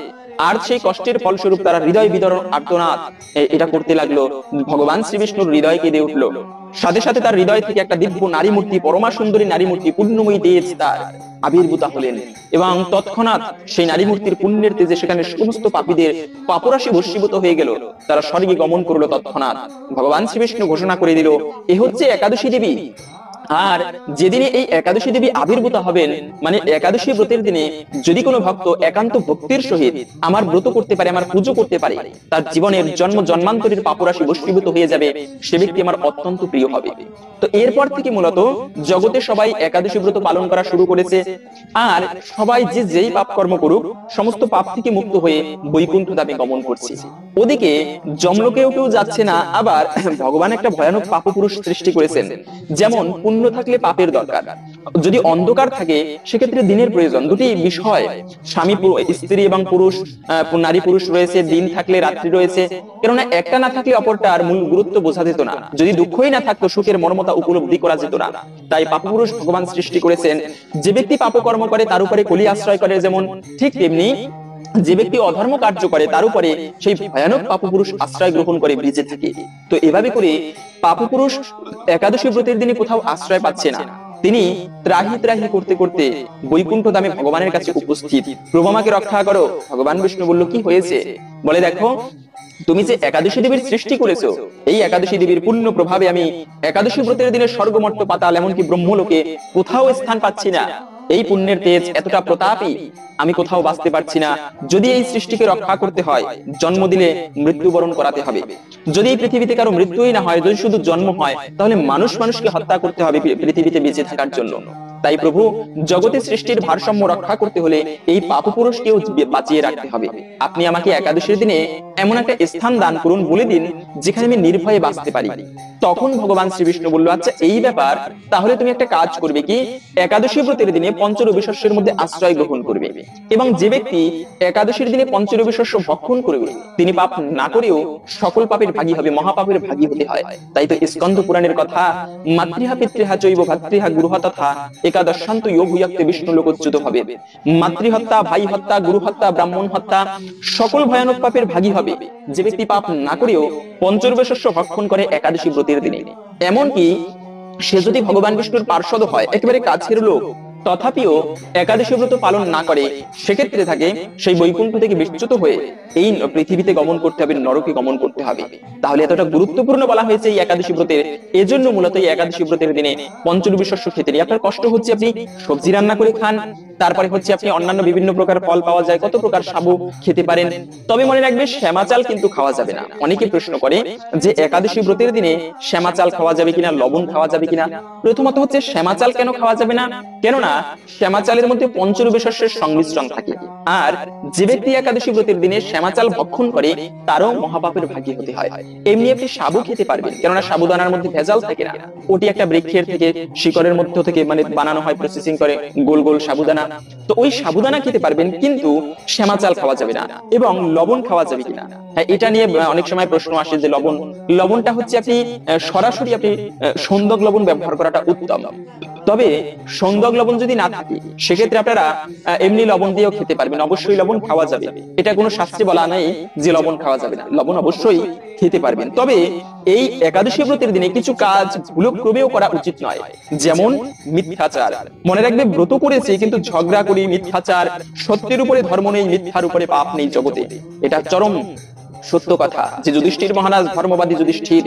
আর সেই কষ্টের ফলস্বরূপ তারা হৃদয় বিদরণ আর্তনাদ এটা করতে লাগলো, ভগবান শ্রীবিষ্ণুর হৃদয় কেঁদে উঠলো। সাথে সাথে তার হৃদয় থেকে একটা দিব্য নারী মূর্তি, পরমা সুন্দরী নারী মূর্তি, পুণ্যময়ী তেজ তার আবির্ভূত হলেন, এবং তৎক্ষণাৎ সেই নারী মূর্তির পুণ্যের তেজে সেখানে সমস্ত পাপীদের পাপরাশি ভস্মীভূত হয়ে গেল। তারা স্বর্গে গমন করলো তৎক্ষণাৎ। ভগবান শ্রীবিষ্ণু ঘোষণা করে দিল, এ হচ্ছে একাদশী দেবী। আর যেদিনে এই একাদশী দেবী আবির্ভূত হবেন, মানে একাদশী ব্রতের দিনে যদি কোনো ভক্ত একান্ত ভক্তির সহিত আমার ব্রত করতে পারে, আমার পুজো করতে পারে, তার জীবনের জন্ম জন্মান্তরের পাপরাশি ভস্মীভূত হয়ে যাবে, সে ব্যক্তি আমার অত্যন্ত প্রিয় হবে। তো এরপর থেকে মূলত জগতে সবাই একাদশী ব্রত পালন করা শুরু করেছে। আর সবাই যে যেই পাপ কর্ম করুক, সমস্ত পাপ থেকে মুক্ত হয়ে বৈকুণ্ঠ ধামে গমন করছে। ওদিকে যমলোকেও কেউ যাচ্ছে না। আবার ভগবান একটা ভয়ানক পাপ পুরুষ সৃষ্টি করেছেন। যেমন পুণ্য থাকলে পাপের দরকার, যদি অন্ধকার থাকে সেক্ষেত্রে দিনের প্রয়োজন। দুটি বিষয়, স্বামী স্ত্রী এবং পুরুষ, নারী পুরুষ রয়েছে, দিন থাকলে রাত্রি রয়েছে, কেননা একটা না থাকলে অপরটার মূল গুরুত্ব বোঝা যেত না। যদি দুঃখই না থাকতো, সুখের মর্মতা উপলব্ধি করা যেত না। তাই পাপপুরুষ ভগবান সৃষ্টি করেছেন। যে ব্যক্তি পাপকর্ম করে তার উপরে কলি আশ্রয় করে, যেমন ঠিক তেমনি যে ব্যক্তি অধর্ম কার্য করে তার উপরে সেই ভয়ানক পাপপুরুষ আশ্রয় গ্রহণ করে বেঁচে থাকে। তো এভাবে করে পাপপুরুষ একাদশী ব্রতের দিনে কোথাও আশ্রয় পাচ্ছে না, তিনি ত্রাহি ত্রাহি করতে করতে বৈকুণ্ঠ ধামে ভগবানের কাছে উপস্থিত। প্রভু আমাকে রক্ষা করো। ভগবান বিষ্ণু বলল, কি হয়েছে? বলে, দেখো, তুমি যে একাদশী দেবীর সৃষ্টি করেছো, এই একাদশী দেবীর পূর্ণ প্রভাবে আমি একাদশী ব্রতের দিনে স্বর্গমর্ত পাতাল এমনকি ব্রহ্মলোকে কোথাও স্থান পাচ্ছি না। এই পুণ্যের তেজ এতটা প্রতাপী, আমি কোথাও বাঁচতে পারছি না। যদি এই সৃষ্টিকে রক্ষা করতে হয়, জন্ম দিলে মৃত্যুবরণ করাতে হবে। যদি এই পৃথিবীতে কারো মৃত্যুই না হয়, যদি শুধু জন্ম হয়, তাহলে মানুষকে হত্যা করতে হবে পৃথিবীতে বেঁচে থাকার জন্য। তাই প্রভু, জগতে সৃষ্টির ভারসাম্য রক্ষা করতে হলে এই পাপপুরুষকেও বাঁচিয়ে রাখতে হবে। আপনি আমাকে একাদশীর দিনে এমন একটা স্থান দান করুন, বলে দিন যেখানে আমি নির্ভয়ে বাঁচতে পারি। তখন ভগবান শ্রীবিষ্ণু বলল, আচ্ছা এই ব্যাপার, তাহলে তুমি একটা কাজ করবে কি, একাদশী ব্রতের দিনে পঞ্চরবি শস্যের মধ্যে আশ্রয় গ্রহণ করবে, এবং যে ব্যক্তি একাদশীর দিনে পঞ্চরবি শস্য ভক্ষণ করবে তিনি পাপ না করেও সকল পাপের ভাগী হবে, মহাপাপের ভাগী হতে হয়। তাই তো স্কন্দ পুরাণের কথা, মাতৃহা পিতৃহা চৈব ভাতৃহা গুরুহা তথা একাদশান্ত যোগ ভূয়াক্তে বিষ্ণু লোকচ্যুত হবে। মাতৃহত্যা, ভাই হত্যা, গুরু হত্যা, ব্রাহ্মণ হত্যা, সকল ভয়ানক পাপের ভাগী হবে যে ব্যক্তি পাপ না করেও পঞ্চরবি শস্য ভক্ষণ করে একাদশী ব্রতের দিনে। এমনকি সে যদি ভগবান বিষ্ণুর পার্ষদ হয়, একেবারে কাছের লোক, তথাপিও একাদশী ব্রত পালন না করে, সেক্ষেত্রে থাকে সেই বৈকুণ্ঠ থেকে বিচ্যুত হয়ে এই পৃথিবীতে গমন করতে হবে, নরকে গমন করতে হবে। তাহলে এতটা গুরুত্বপূর্ণ বলা হয়েছে এই একাদশী ব্রতের। এজন্য মূলত এই একাদশী ব্রতের দিনে পঞ্চরবি শস্য খেতে নেই। আপনার কষ্ট হচ্ছে, আপনি সবজি রান্না করে খান, তারপরে হচ্ছে আপনি অন্যান্য বিভিন্ন প্রকার ফল পাওয়া যায়, কত প্রকার সাবু খেতে পারেন। তবে মনে রাখবে, শ্যামা চাল কিন্তু খাওয়া যাবে না। অনেকে প্রশ্ন করে যে একাদশী ব্রতের দিনে শ্যামা চাল খাওয়া যাবে কিনা, লবণ খাওয়া যাবে কিনা। প্রথমত হচ্ছে শ্যামা চাল কেন খাওয়া যাবে না? কেননা শ্যামা চালের মধ্যে পঞ্চরবি শস্যের সংমিশ্রণ থাকে, আর যে ব্যক্তি একাদশী ব্রতের দিনে শ্যামা চাল ভক্ষণ করে তারও মহাপাপের ভাগী হতে হয়। এমনি আপনি সাবু খেতে পারবেন, কেননা সাবুদানার মধ্যে ভেজাল থাকে না। ওটি একটা বৃক্ষের থেকে, শিকড়ের মধ্য থেকে মানে বানানো হয়, প্রসেসিং করে গোল গোল সাবুদানা। তো ওই সাবুদানা খেতে পারবেন, কিন্তু শ্যামা চাল খাওয়া যাবে না। এবং লবণ খাওয়া যাবে কিনা, হ্যাঁ, এটা নিয়ে অনেক সময় প্রশ্ন আসে যে লবণটা হচ্ছে আপনি সরাসরি আপনি সন্দক লবণ ব্যবহার করাটা উত্তম। তবে সন্দক লবণ যদি না থাকে, সেক্ষেত্রে আপনারা এমনি লবণ দিয়েও খেতে পারবেন। অবশ্যই লবণ খাওয়া যাবে, এটা কোনো শাস্ত্রে বলা নেই যে লবণ খাওয়া যাবে না, লবণ অবশ্যই খেতে পারবেন। তবে এই একাদশী ব্রতের দিনে কিছু কাজ ভুলক্রমেও করা উচিত নয়, যেমন মিথ্যাচার। মনে রাখবে, ব্রত করেছে কিন্তু ঝগড়া করি, মিথ্যাচার, সত্যের উপরে ধর্ম নেই, মিথ্যার উপরে পাপ নেই জগতে। এটা চরম সত্য কথা যে যুধিষ্ঠির মহারাজ, ধর্মবাদী যুধিষ্ঠির,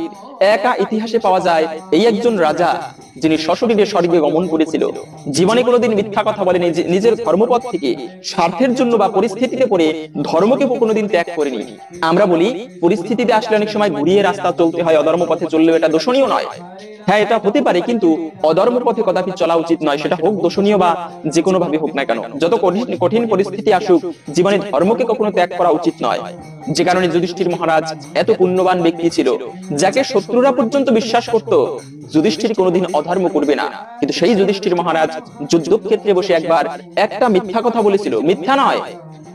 একা ইতিহাসে পাওয়া যায় এই একজন রাজা যিনি সশরীরে স্বর্গে গমন করেছিল, জীবনে কোনোদিন মিথ্যা কথা বলেনি, নিজের ধর্মপথ থেকে স্বার্থের জন্য বা পরিস্থিতিতে পড়ে ধর্মকে কোনোদিন ত্যাগ করেনি। আমরা বলি পরিস্থিতিতে আসলে অনেক সময় ঘুরিয়ে রাস্তা চলতে হয়, অধর্ম পথে চললেও এটা দোষণীয় নয়। হ্যাঁ, এটা হতে পারে, কিন্তু অধর্ম পথে কদাপি চলা উচিত নয়, সেটা হোক দোষণীয় বা যে কোনো ভাবে হোক না কেন। যত কঠিন পরিস্থিতি আসুক, জীবনে ধর্মকে কখনো ত্যাগ করা উচিত নয়। যে কারণে যুধিষ্ঠির মহারাজ এত পুণ্যবান ব্যক্তি ছিল, যাকে শত্রুরা পর্যন্ত বিশ্বাস করত যুধিষ্ঠির কোনোদিন অধর্ম করবে না। কিন্তু সেই যুধিষ্ঠির মহারাজ যুদ্ধক্ষেত্রে বসে একবার একটা মিথ্যা কথা বলেছিল, মিথ্যা নয়,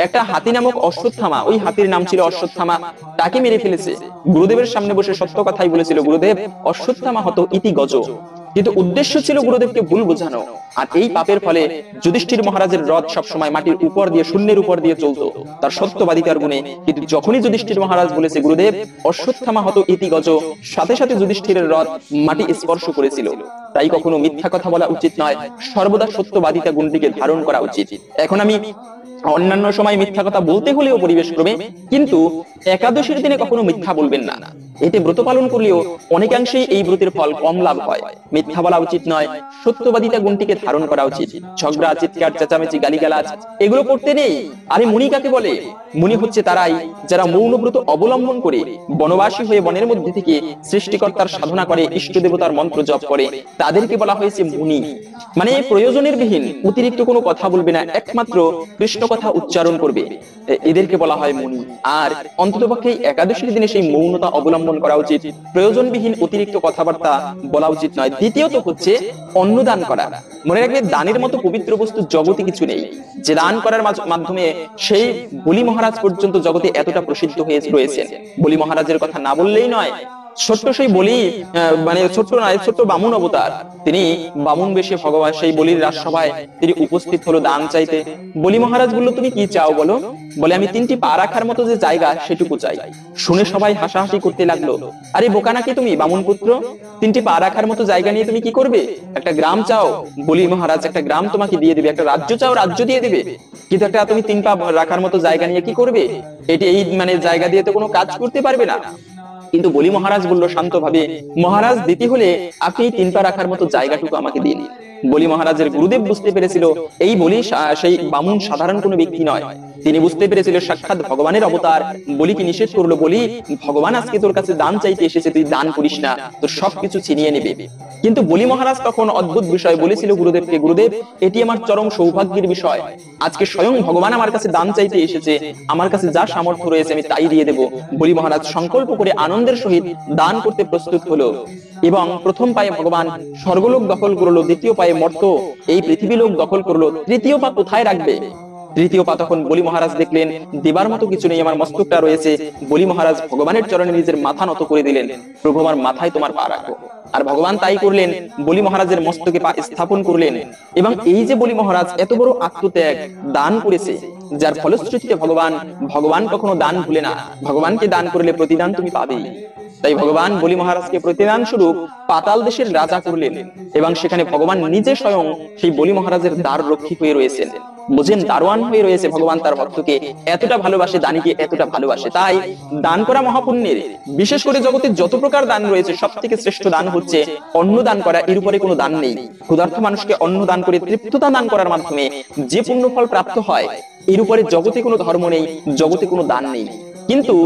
একটা হাতি নামক অশ্বত্থামা, ওই হাতির নাম ছিল অশ্বত্থামা, তাকে মেরে ফেলেছে। গুরুদেবের সামনে বসে সত্য কথাই বলেছিল, গুরুদেব অশ্বত্থামা হতো ইতি গজ। কিন্তু উদ্দেশ্য ছিল গুরুদেবকে ভুল বোঝানো। আর এই পাপের ফলে যুধিষ্ঠির মহারাজের রথ সবসময় মাটির উপর দিয়ে, শূন্যের উপর দিয়ে চলতো তার সত্যবাদিতার গুণে। কিন্তু যখনই যুধিষ্ঠির মহারাজ বলেছে গুরুদেব অশ্বত্থামা হতো ইতি গজ, সাথে সাথে যুধিষ্ঠিরের রথ মাটি স্পর্শ করেছিল। তাই কখনো মিথ্যা কথা বলা উচিত নয়, সর্বদা সত্যবাদিতা গুণটিকে ধারণ করা উচিত। এখন আমি অন্যান্য সময় মিথ্যা কথা বলতে হলেও পরিবেশ ক্রমে, কিন্তু একাদশীর দিনে কখনো মিথ্যা বলবেন না। এতে ব্রত পালন করলেও অনেকাংশেই এই ব্রতের ফল কম লাভ হয়। মিথ্যা বলা উচিত নয়, সত্যবাদিতা গুণটিকে ধারণ করা উচিত। ঝগড়া, চিৎকার, চেঁচামেচি, গালিগালাজ এগুলো করতে নেই। আরে মুনি কাকে বলে? মুনি হচ্ছে তারাই যারা মৌন ব্রত অবলম্বন করে বনবাসী হয়ে বনের মধ্যে থেকে সৃষ্টিকর্তার সাধনা করে, ইষ্ট দেবতার মন্ত্র জপ করে, তাদেরকে বলা হয়েছে মুনি। মানে প্রয়োজনের বিহীন অতিরিক্ত কোনো কথা বলবে না, একমাত্র কৃষ্ণ কথা উচ্চারণ করবে, এদেরকে বলা হয় মুনি। আর অন্ততপক্ষে একাদশীর দিনে সেই মৌনতা অবলম্বন করা উচিত, প্রয়োজনবিহীন অতিরিক্ত কথাবার্তা বলা উচিত নয়। দ্বিতীয়ত হচ্ছে অন্নদান করা। মনে রাখবে, দানের মতো পবিত্র বস্তু জগতে কিছু নেই, যে দান করার মাধ্যমে সেই বলি মহারাজ পর্যন্ত জগতে এতটা প্রসিদ্ধ হয়ে রয়েছেন। বলি মহারাজের কথা না বললেই নয়, ছোট্ট সেই বলি মানে ছোট্ট নয়, ছোট্ট বামুন অবতার, তিনি বামুন বেশে ভগবান সেই বলির রাজসভায় তিনি উপস্থিত হলো দান চাইতে। বলি মহারাজ বললো, তুমি কি চাও বলো? বলে, আমি 3টি পা রাখার মতো যে জায়গা সেটুকু চাই। শুনে সবাই হাসাহাসি করতে লাগলো, আরে বোকা নাকি তুমি বামুন পুত্র, 3টি পা রাখার মতো জায়গা নিয়ে তুমি কি করবে? একটা গ্রাম চাও? বলি মহারাজ একটা গ্রাম তোমাকে দিয়ে দিবে। একটা রাজ্য চাও? রাজ্য দিয়ে দিবে। কিন্তু একটা তুমি 3 পা রাখার মতো জায়গা নিয়ে কি করবে? এটি এই মানে জায়গা দিয়ে তো কোনো কাজ করতে পারবে না। কিন্তু বলি মহারাজ বলল শান্তভাবে, মহারাজ দিতে হলে আপনি 3 পা রাখার মতো জায়গাটুকু আমাকে দিন। বলি মহারাজের গুরুদেব বুঝতে পেরেছিল এই বলি সেই বামুন সাধারণ কোনো ব্যক্তি নয়। তিনি বুঝতে পেরেছিল সাক্ষাৎ ভগবানের অবতার। বলিকে নিষেধ করলো, বলি ভগবান আজকে তোর কাছে দান চাইতে এসেছে, তুই দান করিস না, তোর সবকিছু ছিনিয়ে নেবে। কিন্তু বলি মহারাজ তখন অদ্ভুত বিষয় বলেছিল গুরুদেবকে, গুরুদেব এটি আমার চরম সৌভাগ্যের বিষয়, আজকে স্বয়ং ভগবান আমার কাছে দান চাইতে এসেছে, আমার কাছে যা সামর্থ্য রয়েছে আমি তাই দিয়ে দেব। বলি মহারাজ সংকল্প করে আনন্দের সহিত দান করতে প্রস্তুত হলো এবং প্রথম পায়ে ভগবান স্বর্গলোক দখল করলো, দ্বিতীয় পায়ে মর্ত এই পৃথিবী লোক দখল করলো, তৃতীয় পা কোথায় রাখবে? তৃতীয় পা তখন বলি মহারাজ দেখলেন দেবার মতো কিছু নেই, আমার মস্তকটা রয়েছে। বলি মহারাজ ভগবানের চরণে নিজের মাথা নত করে দিলেন, প্রভু আমার মাথায় তোমার পা রাখো। আর ভগবান তাই করলেন, বলি মহারাজের মস্তকে পা স্থাপন করলেন। এবং এই যে বলি মহারাজ এত বড় আত্মত্যাগ দান করেছে, যার ফলশ্রুতিতে ভগবান কখনো দান ভুলে না। ভগবানকে দান করলে প্রতিদান তুমি পাবেই। তাই ভগবান বলি মহারাজকে প্রতিদান স্বরূপ পাতাল দেশের রাজা করলেন এবং সেখানে ভগবান নিজে স্বয়ং সেই বলি মহারাজের দ্বার রক্ষী হয়ে রয়েছেন। বুঝেন, দারোয়ান হয়ে রয়েছে। ভগবান তার ভক্তকে এতটা ভালোবাসে, দানীকে এতটা ভালোবাসে। তাই দান করা মহাপুণ্যের, বিশেষ করে জগতে যত প্রকার দান রয়েছে সব থেকে শ্রেষ্ঠ দান হচ্ছে অন্ন দান করা। এর উপরে কোনো দান নেই। ক্ষুধার্ত মানুষকে অন্ন দান করে তৃপ্ততা দান করার মাধ্যমে যে পুণ্য ফল প্রাপ্ত হয়, এর উপরে জগতে কোনো ধর্ম নেই, জগতে কোনো দান নেই। কিন্তু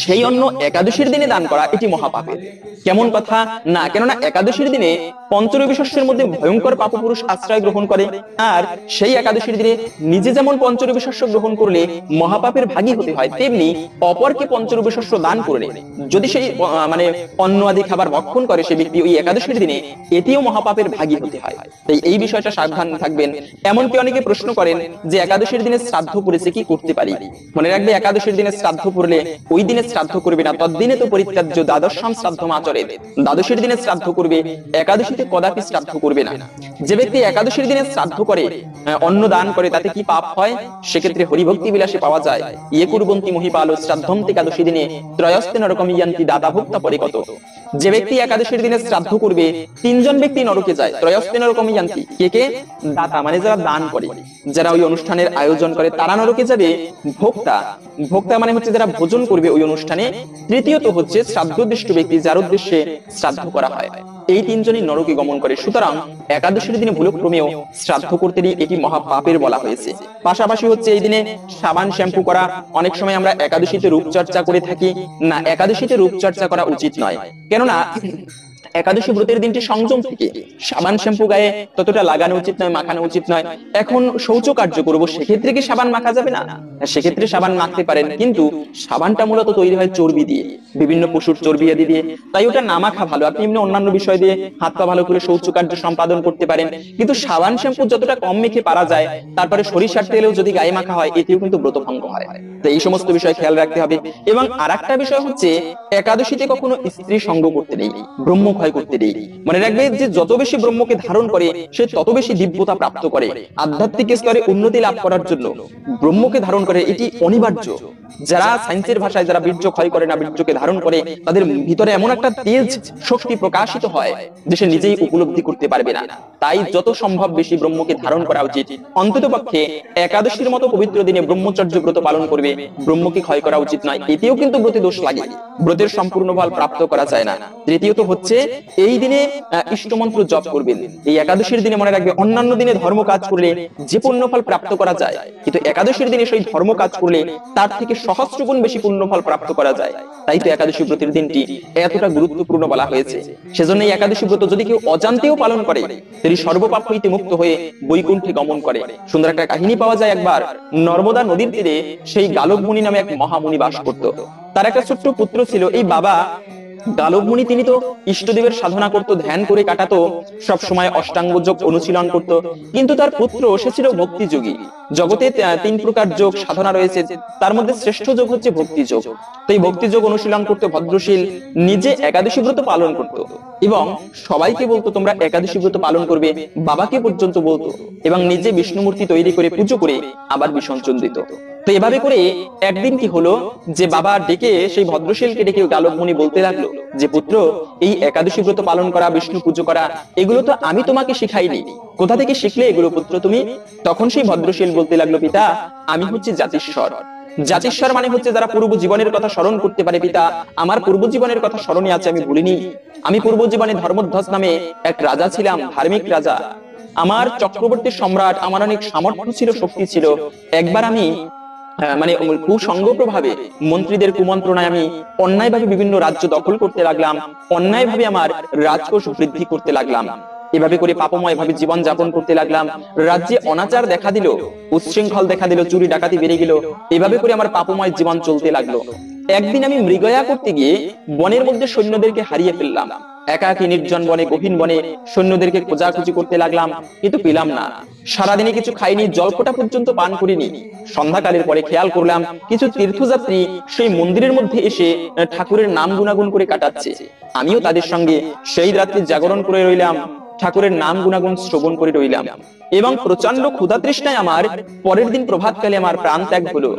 সেই অন্ন একাদশীর দিনে দান করা এটি মহাপাপের। কেমন কথা না, কেননা একাদশীর দিনে পঞ্চরবি শস্যের মধ্যে ভয়ঙ্কর পাপপুরুষ আশ্রয় গ্রহণ করে, আর সেই একাদশীর দিনে নিজে যেমন পঞ্চরবি শস্য গ্রহণ করলে মহাপাপের ভাগী হতে হয়, তেমনি অপরকে পঞ্চরবি শস্য দান করলে যদি সেই মানে অন্ন আদি খাবার ভক্ষণ করে সে ব্যক্তি ওই একাদশীর দিনে, এটিও মহাপাপের ভাগী হতে হয়। তাই এই বিষয়টা সাবধান থাকবেন। এমনকি অনেকে প্রশ্ন করেন যে একাদশীর দিনে শ্রাদ্ধ করেছে কি করতে পারি? মনে রাখবে, একাদশীর দিনে শ্রাদ্ধ করলে ওই দিনে শ্রাদ্ধ করবে না, তদ্দিনে তো পরিত্যাজ্য দ্বাদশাম শ্রাদ্ধ আচরে। দ্বাদশীর দিনে শ্রাদ্ধ করবে, একাদশীতে কদাপি শ্রাদ্ধ করবে না। যে ব্যক্তি একাদশীর দিনে শ্রাদ্ধ করে, অন্ন দান করে, তাতে কি পাপ হয়? সেক্ষেত্রে হরিভক্তি বিলাসে পাওয়া যায়, ইয়ে কুর্বন্তি মহিপাল শ্রাদ্ধম একাদশী দিনে ত্রয়স্তে নরকম ইয়ান্তি দাতা ভোক্তা পরে কত। যে ব্যক্তি একাদশীর দিনে শ্রাদ্ধ করবে 3 জন ব্যক্তি নরকে যায়, ত্রয়স্তে নরকম ইয়ান্তি। কে কে? দাতা মানে যারা দান করে, যারা ওই অনুষ্ঠানের আয়োজন করে তারা নরকে যাবে। ভোক্তা, ভোক্তা মানে হচ্ছে যারা ভোজন করবে ওই অনুষ্ঠানে। তৃতীয়ত হচ্ছে শ্রাদ্ধদৃষ্ট ব্যক্তি, যার উদ্দেশ্যে শ্রাদ্ধ করা হয়। এই 3 জনই নরকে গমন করে। সুতরাং একাদশীর দিনে ভুলক্রমেও শ্রাদ্ধ করতে গিয়ে এটি মহাপাপের বলা হয়েছে। পাশাপাশি হচ্ছে এই দিনে সাবান শ্যাম্পু করা। অনেক সময় আমরা একাদশীতে রূপচর্চা করে থাকি, না, একাদশীতে রূপচর্চা করা উচিত নয়। কেননা একাদশী ব্রতের দিনটি সংযম থেকে সাবান শ্যাম্পু গায়ে ততটা লাগানো উচিত নয়, মাখানো উচিত নয়। এখন শৌচ কার্য করবো, সেক্ষেত্রে কি সাবান মাখা যাবে না? সেক্ষেত্রে সাবান মাখতে পারেন, কিন্তু সাবানটা মূলত তৈরি হয় চর্বি দিয়ে, বিভিন্ন পশুর চর্বি আদি দিয়ে। তাই ওটা না মাখা ভালো। আপনি এমনি অন্যান্য বিষয় দিয়ে হাত পা ভালো করে শৌচ কার্য সম্পাদন করতে পারেন, কিন্তু সাবান শ্যাম্পু যতটা কম মেখে পারা যায়, তারপরে সরিষার তেলেও যদি গায়ে মাখা হয়, এতেও কিন্তু ব্রত ভঙ্গ হয়। তো এই সমস্ত বিষয় খেয়াল রাখতে হবে। এবং আরেকটা বিষয় হচ্ছে একাদশীতে কখনো স্ত্রী সঙ্গ করতে নেই, ব্রহ্ম ক্ষয় করতে নেই। মনে রাখবে যে যত বেশি ব্রহ্মকে ধারণ করে সে তত বেশি দিব্যতা প্রাপ্ত করে। আধ্যাত্মিক স্তরে উন্নতি লাভ করার জন্য ব্রহ্মকে ধারণ করে, এটি অনিবার্য। যারা সায়েন্সের ভাষায় যারা বীর্য ক্ষয় করে না, বীর্যকে ধারণ করে, তাদের ভিতরে এমন একটা তেজ শক্তি প্রকাশিত হয় যে সে নিজেই উপলব্ধি করতে পারবে না। তাই যত সম্ভব বেশি ব্রহ্মকে ধারণ করা উচিত। অন্তত পক্ষে একাদশীর মতো পবিত্র দিনে ব্রহ্মচর্য ব্রত পালন করবে, ব্রহ্মকে ক্ষয় করা উচিত নয়। এতেও কিন্তু ব্রতে দোষ লাগে, ব্রতের সম্পূর্ণ ফল প্রাপ্ত করা যায় না। তৃতীয়ত হচ্ছে এই দিনে ইষ্টমন্ত্র জপ করবেন। এই একাদশীর দিনে মনে রাখবে, অন্যান্য দিনে ধর্ম কাজ করলে যে পুণ্য ফল প্রাপ্ত করা যায়, কিন্তু একাদশীর দিনে সেই ধর্ম কাজ করলে তার থেকে সহস্র গুণ বেশি পুণ্য ফল প্রাপ্ত করা যায়। তাই তো একাদশী ব্রতের দিনটি এতটা গুরুত্বপূর্ণ বলা হয়েছে। সেজন্য এই একাদশী ব্রত যদি কেউ অজান্তেও পালন করে, তিনি সর্বপাপ হইতে মুক্ত হয়ে বৈকুণ্ঠে গমন করে। সুন্দর একটা কাহিনী পাওয়া যায়। একবার নর্মদা নদীর তীরে সেই গালব মুনি নামে এক মহামুনি বাস করত। তার একটা ছোট্ট পুত্র ছিল। এই বাবা গালব মুনি তিনি তো ইষ্টদেবের সাধনা করতো, ধ্যান করে কাটাতো, সব সময় অষ্টাঙ্গ যোগ অনুশীলন করত, কিন্তু তার পুত্র সে ছিল ভক্তিযোগী। জগতে 3 প্রকার যোগ সাধনা রয়েছে, তার মধ্যে শ্রেষ্ঠ যোগ হচ্ছে ভক্তি যোগ। তো এই ভক্তি যোগ অনুশীলন করতে ভদ্রশীল, নিজে একাদশী ব্রত পালন করত এবং সবাইকে বলতো তোমরা একাদশী ব্রত পালন করবে, বাবাকে পর্যন্ত বলতো, এবং নিজে বিষ্ণুমূর্তি তৈরি করে পুজো করে আবার বিসর্জন দিত। তো এভাবে করে একদিন কি হলো যে বাবা ডেকে সেই ভদ্রশীলকে ডেকে গালব মুনি বলতে লাগলো যে পুত্র, এই একাদশী ব্রত পালন করা, বিষ্ণু পুজো করা, এগুলো তো আমি তোমাকে শিখাইনি, কোথা থেকে শিখলে এগুলো পুত্র তুমি? তখন সেই ভদ্রশীল বলতে লাগলো, পিতা আমি হচ্ছে জাতিস্বর। জাতিস্বর মানে হচ্ছে যারা পূর্ব জীবনের কথা স্মরণ করতে পারে। পিতা আমার পূর্ব জীবনের কথা স্মরণে আছে, আমি ভুলিনি। আমি পূর্ব জীবনে ধর্মধ্বজ নামে এক রাজা ছিলাম, ধার্মিক রাজা। আমার চক্রবর্তী সম্রাট, আমার অনেক সামর্থ্য ছিল, শক্তি ছিল। একবার আমি মানে কুসঙ্গ প্রভাবে, মন্ত্রীদের কুমন্ত্রণায় আমি অন্যায়ভাবে বিভিন্ন রাজ্য দখল করতে লাগলাম, অন্যায়ভাবে আমার রাজকোষ বৃদ্ধি করতে লাগলাম। এভাবে করে পাপময় ভাবে জীবন যাপন করতে লাগলাম। রাজ্যে অনাচার দেখা দিল, উচ্ছৃঙ্খল দেখা দিল, চুরি ডাকাতি বেড়ে গেল। এভাবে করে আমার পাপময় জীবন চলতে লাগলো। একদিন আমি মৃগয়া করতে গিয়ে বনের মধ্যে সৈন্যদেরকে হারিয়ে ফেললাম। একাকী নির্জন বনে, গহীন বনে সৈন্যদেরকে খোঁজাখুঁজি করতে লাগলাম, কিন্তু পেলাম না। সারাদিনে কিছু খাইনি, জলফোঁটা পর্যন্ত পান করিনি। সন্ধ্যাকালের পরে খেয়াল করলাম কিছু তীর্থযাত্রী সেই মন্দিরের মধ্যে এসে ঠাকুরের নাম গুণাগুণ করে কাটাচ্ছে। আমিও তাদের সঙ্গে সেই রাত্রি জাগরণ করে রইলাম, ঠাকুরের নাম গুণাগুণ শ্রবণ করে রইলাম। এবং প্রচন্ড ক্ষুধা তৃষ্ণায় আমার পরের দিন প্রভাতকালে আমার প্রাণ ত্যাগ হলো।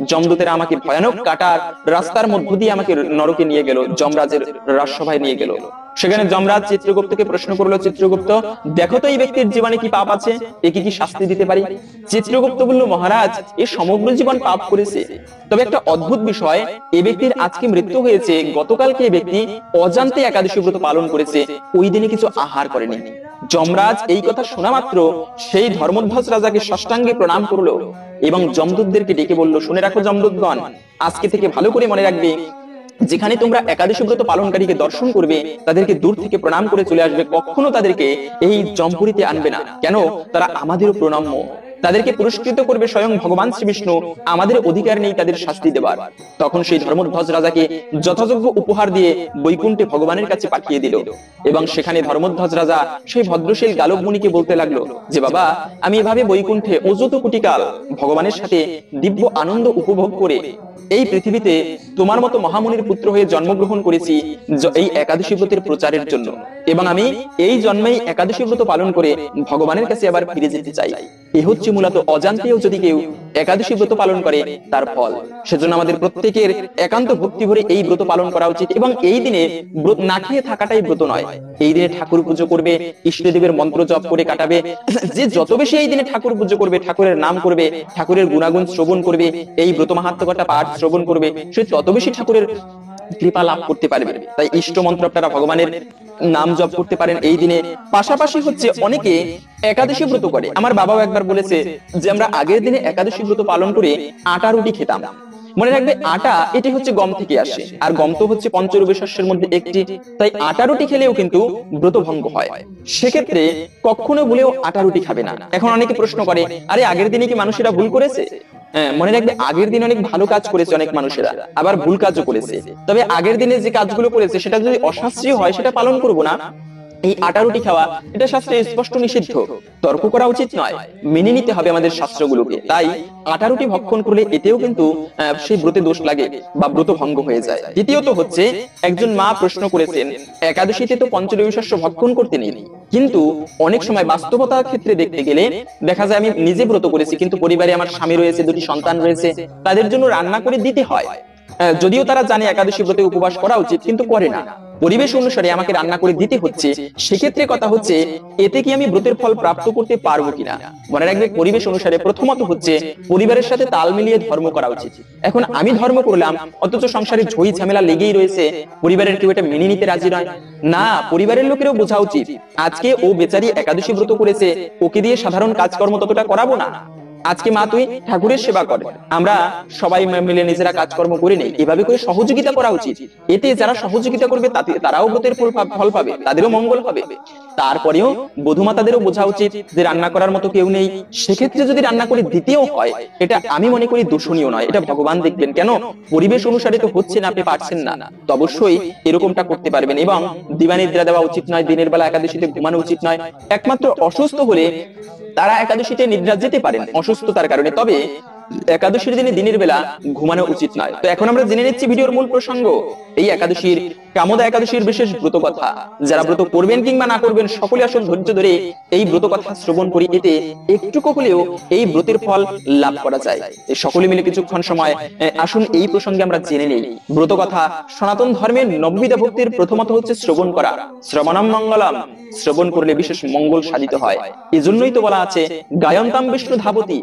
যমদূতেরা আমাকে ভয়ানক কাটার রাস্তার মধ্য দিয়ে আমাকে নরকে নিয়ে গেল, যমরাজের রাজসভায় নিয়ে গেল। সেখানে যমরাজ চিত্রগুপ্তকে প্রশ্ন করলো, চিত্রগুপ্ত দেখো তো এই ব্যক্তির জীবনে কি পাপ আছে, একে কি শাস্তি দিতে পারি? চিত্রগুপ্ত বলল, মহারাজ এ সমগ্র জীবন পাপ করেছে, তবে একটা অদ্ভুত বিষয়, এই ব্যক্তির আজকে মৃত্যু হয়েছে, গতকালকে এই ব্যক্তি অজান্তে একাদশী ব্রত পালন করেছে, ওই দিনে কিছু আহার করেনি। যমরাজ এই কথা শোনা মাত্র সেই ধর্মধ্বজ রাজাকে সাষ্টাঙ্গে প্রণাম করলো এবং যমদূতদেরকে ডেকে বলল, শুনে রাখো যমদূতগণ, আজকে থেকে ভালো করে মনে রাখবে, যেখানে তোমরা একাদশী ব্রত পালনকারীকে দর্শন করবে, তাদেরকে দূর থেকে প্রণাম করে চলে আসবে, কখনো তাদেরকে এই জমপুরীতে আনবে না। কেন? তারা আমাদেরও প্রণাম্য। তাদেরকে পুরস্কৃত করবে স্বয়ং ভগবান শ্রী বিষ্ণু, আমাদের অধিকার নেই তাদের শাস্তি দেবার। তখন সেই ধর্মধ্বজ রাজাকে যথাযোগ্য উপহার দিয়ে বৈকুণ্ঠে ভগবানের কাছে পাঠিয়ে দিল। এবং সেখানে ধর্মধ্বজ রাজা সেই ভদ্রশীল গালব মুনিকে বলতে লাগলো যে বাবা, আমি এভাবে বৈকুণ্ঠে অযত কোটিকাল ভগবানের সাথে দিব্য আনন্দ উপভোগ করে এই পৃথিবীতে তোমার মতো মহামুনির পুত্র হয়ে জন্মগ্রহণ করেছি এই একাদশী ব্রতের প্রচারের জন্য, এবং আমি এই জন্মেই একাদশী ব্রত পালন করে ভগবানের কাছে আবার ফিরে যেতে চাই। এ হচ্ছে মূলত অজান্তেও যদি কেউ একাদশী ব্রত পালন করে তার ফল। সেজন্য আমাদের প্রত্যেকের একান্ত ভক্তি ভরে এই ব্রত পালন করা উচিত। এবং এই দিনে ব্রত না খেয়ে থাকাটাই ব্রত নয়, এই দিনে ঠাকুর পুজো করবে, ইষ্টদেবের মন্ত্র জপ করে কাটাবে। যে যত বেশি এই দিনে ঠাকুর পুজো করবে, ঠাকুরের নাম করবে, ঠাকুরের গুণাগুণ শ্রবণ করবে, এই ব্রত মাহাত্ম্যটা পাঠ শ্রবণ করবে, সে তত বেশি ঠাকুরের কৃপা লাভ করতে পারবে। তাই ইষ্ট মন্ত্র আপনারা ভগবানের নাম জপ করতে পারেন এই দিনে। পাশাপাশি হচ্ছে অনেকে একাদশী ব্রত করে। আমার বাবাও একবার বলেছে যে আমরা আগের দিনে একাদশী ব্রত পালন করে আটা রুটি খেতাম। মনে রাখবে, আটা এটি হচ্ছে গম থেকে আসে, আর গম তো হচ্ছে পঞ্চরূপী শস্যের মধ্যে একটি। তাই আটা রুটি খেলেও কিন্তু ব্রত ভঙ্গ হয়। সেক্ষেত্রে কখনো ভুলেও আটা রুটি খাবে না। এখন অনেকে প্রশ্ন করে, আরে আগের দিনে কি মানুষেরা ভুল করেছে? মনে রাখবে, আগের দিন অনেক ভালো কাজ করেছে অনেক মানুষেরা, আবার ভুল কাজও করেছে। তবে আগের দিনে যে কাজগুলো করেছে সেটা যদি অশাস্ত্রীয় হয় সেটা পালন করব না। এই আটা রুটি খাওয়া এটা শাস্ত্রে স্পষ্ট নিষিদ্ধ, তর্ক করা উচিত নয়, মেনে নিতে হবে আমাদের শাস্ত্রগুলোকে। তাই আটা রুটি ভক্ষণ করলে এতেও কিন্তু সেই ব্রতে দোষ লাগে বা ব্রত ভঙ্গ হয়ে যায়। দ্বিতীয়ত হচ্ছে, একজন মা প্রশ্ন করেছেন, একাদশীতে তো পঞ্চরবি শস্য ভক্ষণ করতে নেই, কিন্তু অনেক সময় বাস্তবতার ক্ষেত্রে দেখতে গেলে দেখা যায় আমি নিজে ব্রত করেছি, কিন্তু পরিবারে আমার স্বামী রয়েছে, 2টি সন্তান রয়েছে, তাদের জন্য রান্না করে দিতে হয়। যদিও তারা জানে একাদশী ব্রতে উপবাস করা উচিত, কিন্তু করে না। পরিবেশ অনুসারে আমাকে রান্না করে দিতে হচ্ছে। সেক্ষেত্রে কথা হচ্ছে, এতে কি আমি ব্রতের ফল প্রাপ্ত করতে পারবো কিনা? মনে রাখবে, পরিবেশ অনুসারে প্রথমত হচ্ছে পরিবারের সাথে তাল মিলিয়ে ধর্ম করা উচিত। এখন আমি ধর্ম করলাম, অথচ সংসারে ঝই ঝামেলা লেগেই রয়েছে, পরিবারের কেউ এটা মেনে নিতে রাজি নয়। না, পরিবারের লোকেরও বোঝা উচিত, আজকে ও বেচারি একাদশী ব্রত করেছে, ওকে দিয়ে সাধারণ কাজকর্ম ততটা করাবো না। আজকে মা তুই ঠাকুরের সেবা কর, আমরা সবাই মিলে নিজেরা কাজকর্ম করে নেই, এভাবে করে সহযোগিতা করা উচিত। এতে যারা সহযোগিতা করবে তারাও ব্রতের ফল পাবে, তাদেরও মঙ্গল হবে। তারপরেও বধূমাতাদেরও বোঝা উচিত যে রান্না করার মতো কেউ নেই, সেক্ষেত্রে যদি রান্না করে দিতেও হয়, এটা আমি মনে করি দূষণীয় নয়, এটা ভগবান দেখবেন। কেন? পরিবেশ অনুসারে তো হচ্ছে না, আপনি পারছেন না, তো অবশ্যই এরকমটা করতে পারবেন। এবং দিবানিদ্রা দেওয়া উচিত নয়, দিনের বেলা একাদশীতে ঘুমানো উচিত নয়। একমাত্র অসুস্থ হলে তারা একাদশীতে নিদ্রা যেতে পারেন অসুস্থতার কারণে, তবে একাদশীর দিনে দিনের বেলা ঘুমানো উচিত নয়। তো এখন আমরা জেনে নিচ্ছি ভিডিওর মূল প্রসঙ্গ, এই একাদশীর কামোদা একাদশীর বিশেষ ব্রত কথা। যারা ব্রত করবেন কিংবা না করবেন, সকলে আসুন ধৈর্য ধরে এই ব্রত কথা শ্রবণ করি, এতে একটুকু হলেও এই ব্রতের ফল লাভ করা যায়। এই সকলে মিলে কিছুক্ষণ সময় আসুন এই প্রসঙ্গে আমরা জেনে নেই। ব্রত কথা সনাতন ধর্মের নববিধা ভক্তির প্রথমত হচ্ছে শ্রবণ করা। শ্রবণম মঙ্গলম, শ্রবণ করলে বিশেষ মঙ্গল সাধিত হয়। এজন্যই তো বলা আছে গায়ন্তাম বিষ্ণু ধাবতী,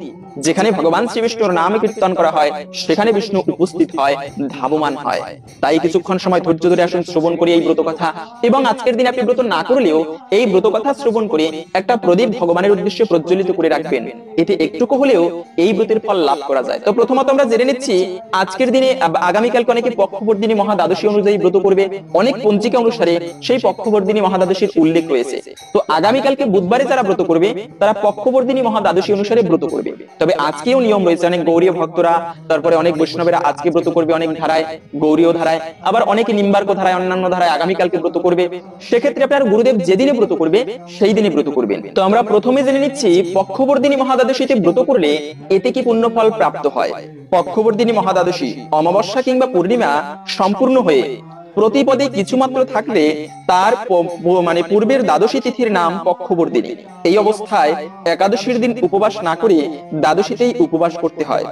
যেখানে ভগবান শ্রী বিষ্ণুর নাম কীর্তন করা হয় সেখানে বিষ্ণু উপস্থিত হয়, ধাবমান হয়। তাই কিছুক্ষণ সময় ধৈর্য ধরে আসুন শ্রবণ করি এই ব্রত কথা। এবং আজকের দিনে আপনি ব্রত না করলেও এই ব্রত কথা শ্রবণ করে একটা প্রদীপ ভগবানের উদ্দেশ্যে প্রজ্বলিত করে রাখবেন, এতে একটুকু হলেও এই ব্রতের ফল লাভ করা যায়। তো প্রথমত আমরা জেনে নিচ্ছি আজকের দিনে, আগামীকালকে অনেকে পক্ষবর্ধিনী মহাদ্বাদশী অনুযায়ী ব্রত করবে, অনেক পঞ্জিকা অনুসারে সেই পক্ষবর্ধিনী মহাদ্বাদশীর উল্লেখ রয়েছে। তো আগামীকালকে বুধবারে যারা ব্রত করবে তারা পক্ষবর্ধিনী মহাদ্বাদশী অনুসারে ব্রত করবে। তবে আজকেও নিয়ম রয়েছে, অনেক গৌরীয় ভক্তরা, তারপরে অনেক বৈষ্ণবেরা আজকে ব্রত করবে অনেক ধারায়, গৌরীয় ধারায়, আবার অনেকে নিম্বার্ক ধারায়, অন্যান্য ধারায় আগামীকালকে ব্রত করবে। সেক্ষেত্রে আপনার গুরুদেব যেদিনে ব্রত করবে সেই দিনে ব্রত করবেন। তো আমরা প্রথমে জেনে নিচ্ছি পক্ষবর্ধিনী মহাদ্বাদশীতে ব্রত করলে এতে কি পুণ্য ফল প্রাপ্ত হয়। পক্ষবর্ধিনী মহাদ্বাদশী অমাবস্যা কিংবা পূর্ণিমা সম্পূর্ণ হয়ে প্রতিপদে কিছুমাত্র থাকলে তার পূর্বের দ্বাদশী তিথির নাম পক্ষবর্ধিনী। এই অবস্থায় একাদশীর দিন উপবাস না করে দ্বাদশীতেই উপবাস করতে হয়।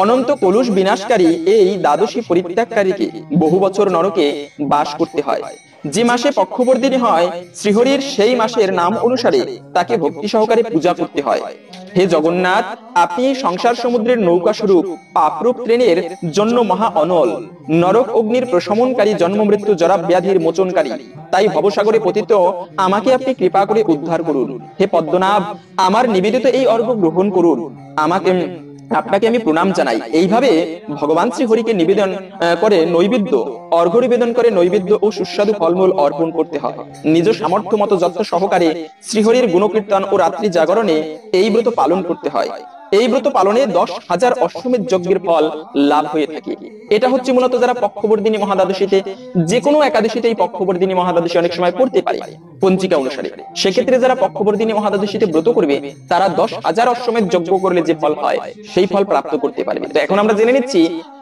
অনন্ত কলুষ বিনাশকারী এই দ্বাদশী পরিত্যাগকারীকে বহু বছর নরকে বাস করতে হয়। যে মাসে পক্ষবর্ধিনী হয় শ্রীহরির সেই মাসের নাম অনুসারে তাকে ভক্তি সহকারে পূজা করতে হয়। হে জগন্নাথ, আপনি সংসার সমুদ্রের নৌকা স্বরূপ পাপরূপ ট্রেনের জন্য মহা অনল, নরক অগ্নির প্রশমনকারী, জন্ম মৃত্যু জরা ব্যাধির মোচনকারী। তাই ভবসাগরে পতিত আমাকে আপনি কৃপা করে উদ্ধার করুন। হে পদ্মনাভ, আমার নিবেদিত এই অর্ঘ্য গ্রহণ করুন, আপনাকে আমি প্রণাম জানাই। এইভাবে ভগবান শ্রী হরিকে নিবেদন করে নৈবেদ্য, অর্ঘ্য নিবেদন করে নৈবেদ্য ও সুস্বাদু ফলমূল অর্পণ করতে হয়। নিজ সামর্থ্য মতো যত্ন সহকারে শ্রীহরির গুণকীর্তন ও রাত্রি জাগরণে এই ব্রত পালন করতে হয়। এই ব্রত পালনে 10,000 অশ্বমেধ যজ্ঞের ফল লাভ হয়ে থাকে। এটা হচ্ছে মূলত যারা পক্ষবর্ধিনী মহাদ্বাদশীতে, যে কোনো একাদশীতে এই পক্ষবর্ধিনী মহাদ্বাদশী অনেক সময় পড়তে পারে পঞ্জিকা অনুসারে। সেক্ষেত্রে যারা পক্ষবর্ধিনী মহাদ্বাদশীতে ব্রত করবে তারা 10,000 অশ্বমেধ যজ্ঞ করলে যে ফল হয় সেই ফল প্রাপ্ত করতে পারবে। তো এখন আমরা জেনে নিচ্ছি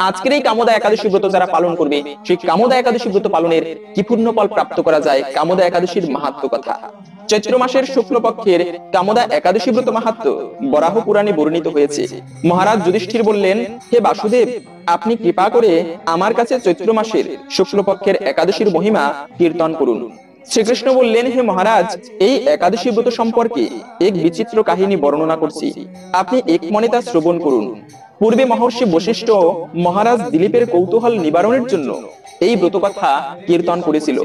আজকের এই কামোদা একাদশী ব্রত যারা পালন করবে সেই কামোদা একাদশী ব্রত পালনের কি পূর্ণ ফল প্রাপ্ত করা যায়, কামোদা একাদশীর মাহাত্ম্য কথা। চৈত্র মাসের শুক্লপক্ষের কামোদা একাদশী ব্রত মাহাত্ম্য বরাহ পুরাণে বর্ণিত হয়েছে। মহারাজ যুধিষ্ঠির বললেন, হে বাসুদেব, আপনি কৃপা করে আমার কাছে চৈত্র মাসের শুক্লপক্ষের একাদশীর মহিমা কীর্তন করুন। শ্রীকৃষ্ণ বললেন, হে মহারাজ, এই একাদশী ব্রত সম্পর্কে এক বিচিত্র কাহিনী বর্ণনা করছি, আপনি এক মনে তা শ্রবণ করুন। পূর্বে মহর্ষি বশিষ্ঠ মহারাজ দিলীপের কৌতূহল নিবারণের জন্য এই ব্রত কথা কীর্তন করেছিল।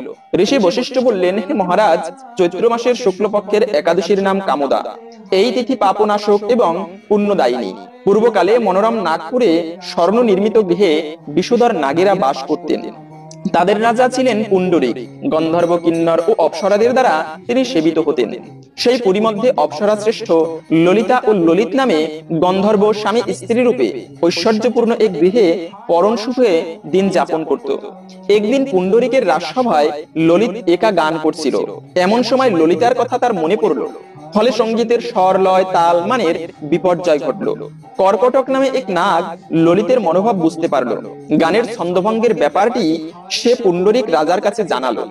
ঋষি বশিষ্ঠ বললেন, হে মহারাজ, চৈত্র মাসের শুক্লপক্ষের একাদশীর নাম কামোদা। এই তিথি পাপনাশক এবং পুণ্যদায়িনী। পূর্বকালে মনোরম নাগপুরে স্বর্ণ নির্মিত গৃহে বিষধর নাগেরা বাস করতেন। তাদের রাজা ছিলেন পুণ্ডরীক। গন্ধর্ব, কিন্নর ও অপ্সরাদের দ্বারা তিনি সেবিত হতেন। সেই পুরী মধ্যে অপ্সরা শ্রেষ্ঠ ললিতা ও ললিত নামে গন্ধর্ব স্বামী স্ত্রী রূপে ঐশ্বর্যপূর্ণ এক গৃহে পরম সুখে দিন যাপন করত। একদিন পুণ্ডরীকের রাজসভায় ললিত একা গান করছিল। এমন সময় ললিতার কথা তার মনে পড়ল। ফলে সঙ্গীতের স্বর, লয়, তাল মানের বিপর্যয় ঘটল। কর্কটক নামে এক নাগ ললিতের মনোভাব বুঝতে পারল। গানের ছন্দভঙ্গের ব্যাপারটি সে পুণ্ডরীক রাজার কাছে জানালো।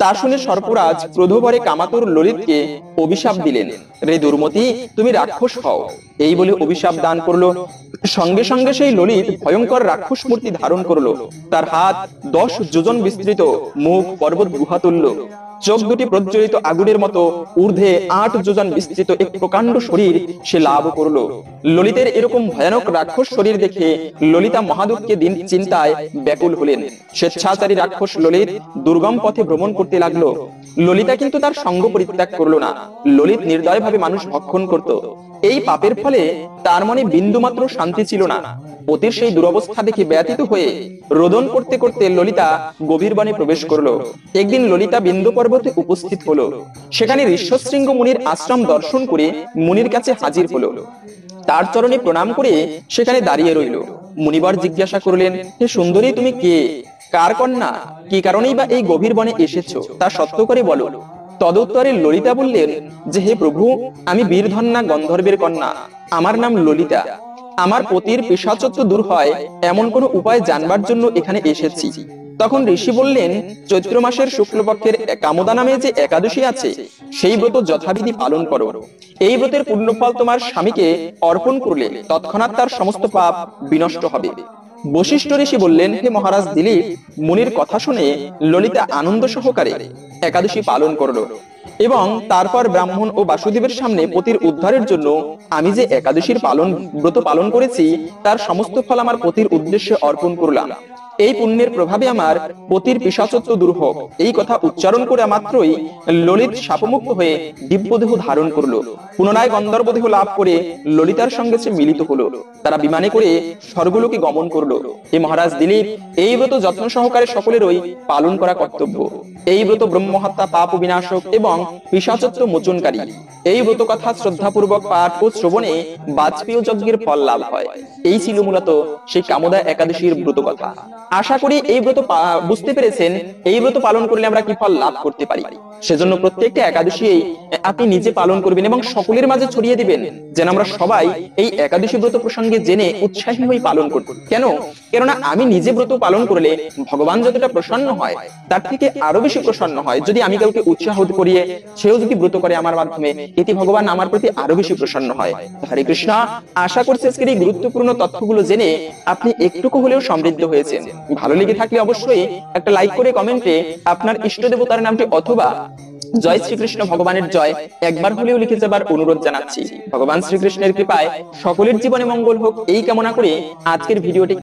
তা শুনে সর্পরাজ ক্রোধভরে কামাতুর ললিতকে অভিশাপ দিলেন, রে দুর্মতি, তুমি রাক্ষস হও, এই বলে অভিশাপ দান করলো। সঙ্গে সঙ্গে সেই ললিত ভয়ঙ্কর রাক্ষস মূর্তি ধারণ করলো। তার হাত 10 যোজন বিস্তৃত, মুখ পর্বত গুহা তুল্য, চোখ দুটি প্রজ্বলিত আগুনের মতো, ঊর্ধ্বে 8 যোজন বিস্তৃত এক প্রকাণ্ড শরীর সে লাভ করলো। ললিতের এরকম ভয়ানক রাক্ষস শরীর দেখে ললিতা মহাদুঃখে দিন চিন্তায় ব্যাকুল হলেন। স্বেচ্ছাচারী রাক্ষস ললিত দুর্গম পথে ভ্রমণ করতে লাগলো। ললিতা কিন্তু তার সঙ্গ পরিত্যাগ করলো না। ললিত নির্দয় ভাবে মানুষ ভক্ষণ করত। এই পাপের ফলে তার মনে বিন্দুমাত্র শান্তি ছিল না। পতির সেই দুরবস্থা দেখে ব্যথিত হয়ে রোদন করতে করতে ললিতা গভীর বনে প্রবেশ করলো। একদিন ললিতা বিন্দু পর্বতে উপস্থিত হলো। সেখানে ঋষ্যশৃঙ্গ মুনির আশ্রম দর্শন করে মুনির কাছে হাজির হলো। তার চরণে প্রণাম করে সেখানে দাঁড়িয়ে রইল। মুনিবর জিজ্ঞাসা করলেন, হে সুন্দরী, তুমি কে, কার কন্যা, কি কারণেই বা এই গভীর বনে এসেছো, তা সত্য করে বলো। তদুত্তরে ললিতা বললেন যে, হে প্রভু, আমি বীরধন্যা গন্ধর্বের কন্যা, আমার নাম ললিতা। আমার পতির পিশাচত্ব দূর হয় এমন কোন উপায় জানবার জন্য এখানে এসেছি। তখন ঋষি বললেন, চৈত্র মাসের শুক্লপক্ষের কামদা নামে যে একাদশী আছে, সেই ব্রত যথাবিধি পালন করো। এই ব্রতের পুণ্যফল তোমার স্বামীকে অর্পণ করলে তৎক্ষণাৎ তার সমস্ত পাপ বিনষ্ট হবে। বশিষ্ঠ ঋষি বললেন, হে মহারাজ দিলীপ, মুনির কথা শুনে ললিতা আনন্দ সহকারে একাদশী পালন করলো এবং তারপর ব্রাহ্মণ ও বাসুদেবের সামনে পতির উদ্ধারের জন্য আমি যে একাদশীর ব্রত পালন করেছি, তার সমস্ত ফল আমার পতির উদ্দেশ্যে অর্পণ করলাম। এই পুণ্যের প্রভাবে আমার পতির পিশাচত্ব দূর হোক, এই কথা উচ্চারণ করে মাত্রই ললিত শাপমুক্ত হয়ে দিব্যদেহ ধারণ করলো। পুনরায় গন্ধর্ব দেহ লাভ করে ললিতার সঙ্গে সে মিলিত হলো। তারা বিমানে করে স্বর্গলোকে গমন করলো। হে মহারাজ দিলীপ, এই ব্রত যত্ন সহকারে সকলেরই পালন করা কর্তব্য। এই ব্রত ব্রহ্মহত্যা, পাপ বিনাশক এবং পিশাচত্ব মোচনকারী। এই ব্রত কথা শ্রদ্ধাপূর্বক পাঠ ও শ্রবণে বাজপেয় যজ্ঞের ফল লাভ হয়। এই ছিল মূলত সেই কামদা একাদশীর ব্রত কথা। আশা করি এই ব্রত বুঝতে পেরেছেন, এই ব্রত পালন করলে আমরা কি ফল লাভ করতে পারি। সেজন্য প্রত্যেকটা একাদশী আপনি নিজে পালন করবেন এবং সকলের মাঝে ছড়িয়ে দিবেন, যেন আমরা সবাই এই একাদশী ব্রত প্রসঙ্গে জেনে উৎসাহী হয়ে পালন করব। কেননা আমি নিজে ব্রত পালন করলে ভগবান যতটা প্রসন্ন হয়, তার থেকে আরো বেশি প্রসন্ন হয় যদি আমি কাউকে উৎসাহ করিয়ে সেও যদি ব্রত করে আমার মাধ্যমে, এতে ভগবান আমার প্রতি আরো বেশি প্রসন্ন হয়। হরে কৃষ্ণ। আশা করছি আজকের এই গুরুত্বপূর্ণ তথ্যগুলো জেনে আপনি একটুকু হলেও সমৃদ্ধ হয়েছেন। ভালো লেগে থাকলে অবশ্যই একটা লাইক করে কমেন্টে আপনার ইষ্ট দেবতার নামটি অথবা জয় শ্রীকৃষ্ণ ভগবানের জয় একবার হলেও লিখে যাবার অনুরোধ জানাচ্ছি। ভগবান শ্রীকৃষ্ণের কৃপায় সকলের জীবনে মঙ্গল হোক, এই কামনা করে আজকের ভিডিওটি